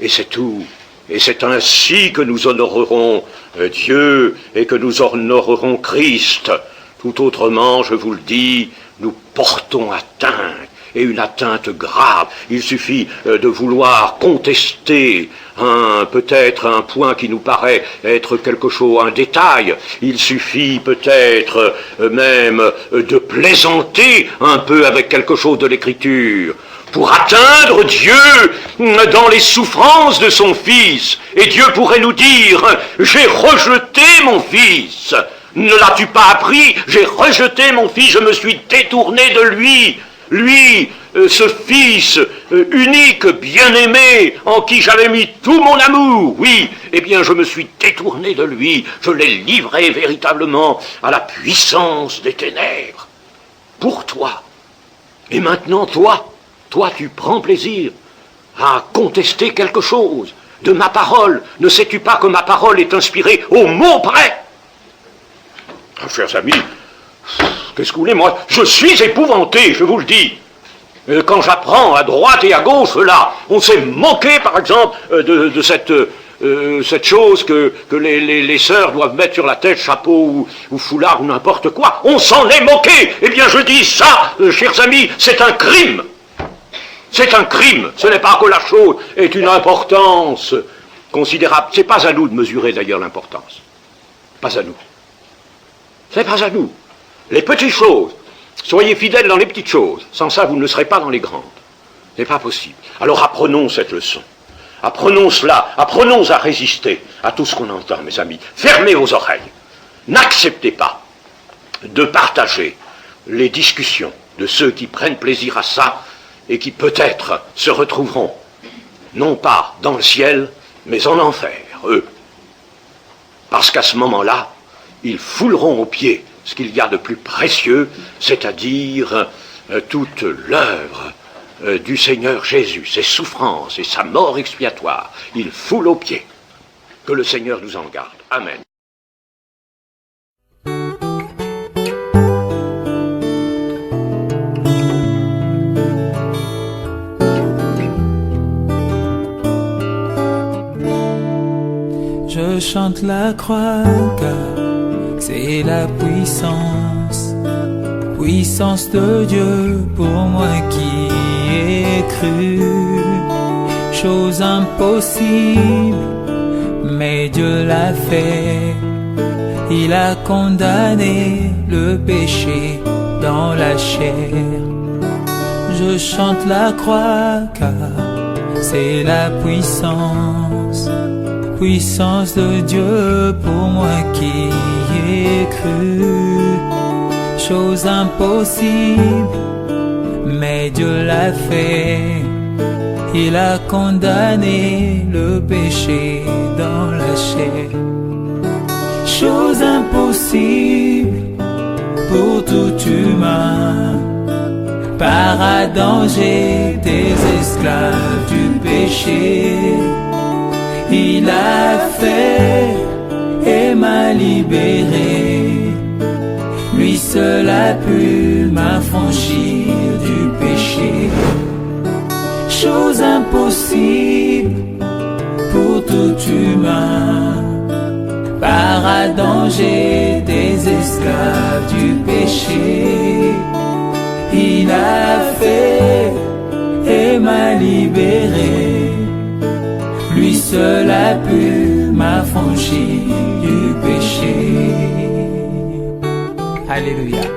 et c'est tout. Et c'est ainsi que nous honorerons Dieu et que nous honorerons Christ. Tout autrement, je vous le dis, nous portons atteinte, et une atteinte grave. Il suffit de vouloir contester peut-être un point qui nous paraît être quelque chose, un détail. Il suffit peut-être même de plaisanter un peu avec quelque chose de l'Écriture pour atteindre Dieu dans les souffrances de son Fils. Et Dieu pourrait nous dire, j'ai rejeté mon Fils. Ne l'as-tu pas appris? J'ai rejeté mon Fils, je me suis détourné de lui. Lui, ce Fils unique, bien-aimé, en qui j'avais mis tout mon amour, oui, eh bien je me suis détourné de lui, je l'ai livré véritablement à la puissance des ténèbres. Pour toi. Et maintenant, toi, tu prends plaisir à contester quelque chose de ma parole. Ne sais-tu pas que ma parole est inspirée au mot près? Chers amis, qu'est-ce que vous voulez, moi? Je suis épouvanté, je vous le dis. Quand j'apprends à droite et à gauche, là, on s'est moqué, par exemple, de cette chose que les sœurs doivent mettre sur la tête, chapeau ou foulard ou n'importe quoi. On s'en est moqué. Eh bien, je dis ça, chers amis, c'est un crime. C'est un crime. Ce n'est pas que la chose ait une importance considérable. C'est pas à nous de mesurer d'ailleurs l'importance. Pas à nous. C'est pas à nous. Les petites choses. Soyez fidèles dans les petites choses. Sans ça, vous ne le serez pas dans les grandes. Ce n'est pas possible. Alors apprenons cette leçon. Apprenons cela. Apprenons à résister à tout ce qu'on entend, mes amis. Fermez vos oreilles. N'acceptez pas de partager les discussions de ceux qui prennent plaisir à ça et qui peut-être se retrouveront, non pas dans le ciel, mais en enfer, eux. Parce qu'à ce moment-là, ils fouleront aux pieds ce qu'il y a de plus précieux, c'est-à-dire toute l'œuvre du Seigneur Jésus, ses souffrances et sa mort expiatoire. Ils foulent aux pieds. Que le Seigneur nous en garde. Amen. Je chante la croix car c'est la puissance, puissance de Dieu pour moi qui ai cru. Chose impossible, mais Dieu l'a fait. Il a condamné le péché dans la chair. Je chante la croix car c'est la puissance, puissance de Dieu pour moi qui ai cru. Chose impossible, mais Dieu l'a fait. Il a condamné le péché dans la chair. Chose impossible pour tout humain. Par Adam j'étais esclave du péché. Il a fait et m'a libéré. Lui seul a pu m'affranchir du péché. Chose impossible pour tout humain. Par Adam j'étais esclave du péché. Il a fait et m'a libéré. Lui seul a pu m'affranchir du péché. Alléluia.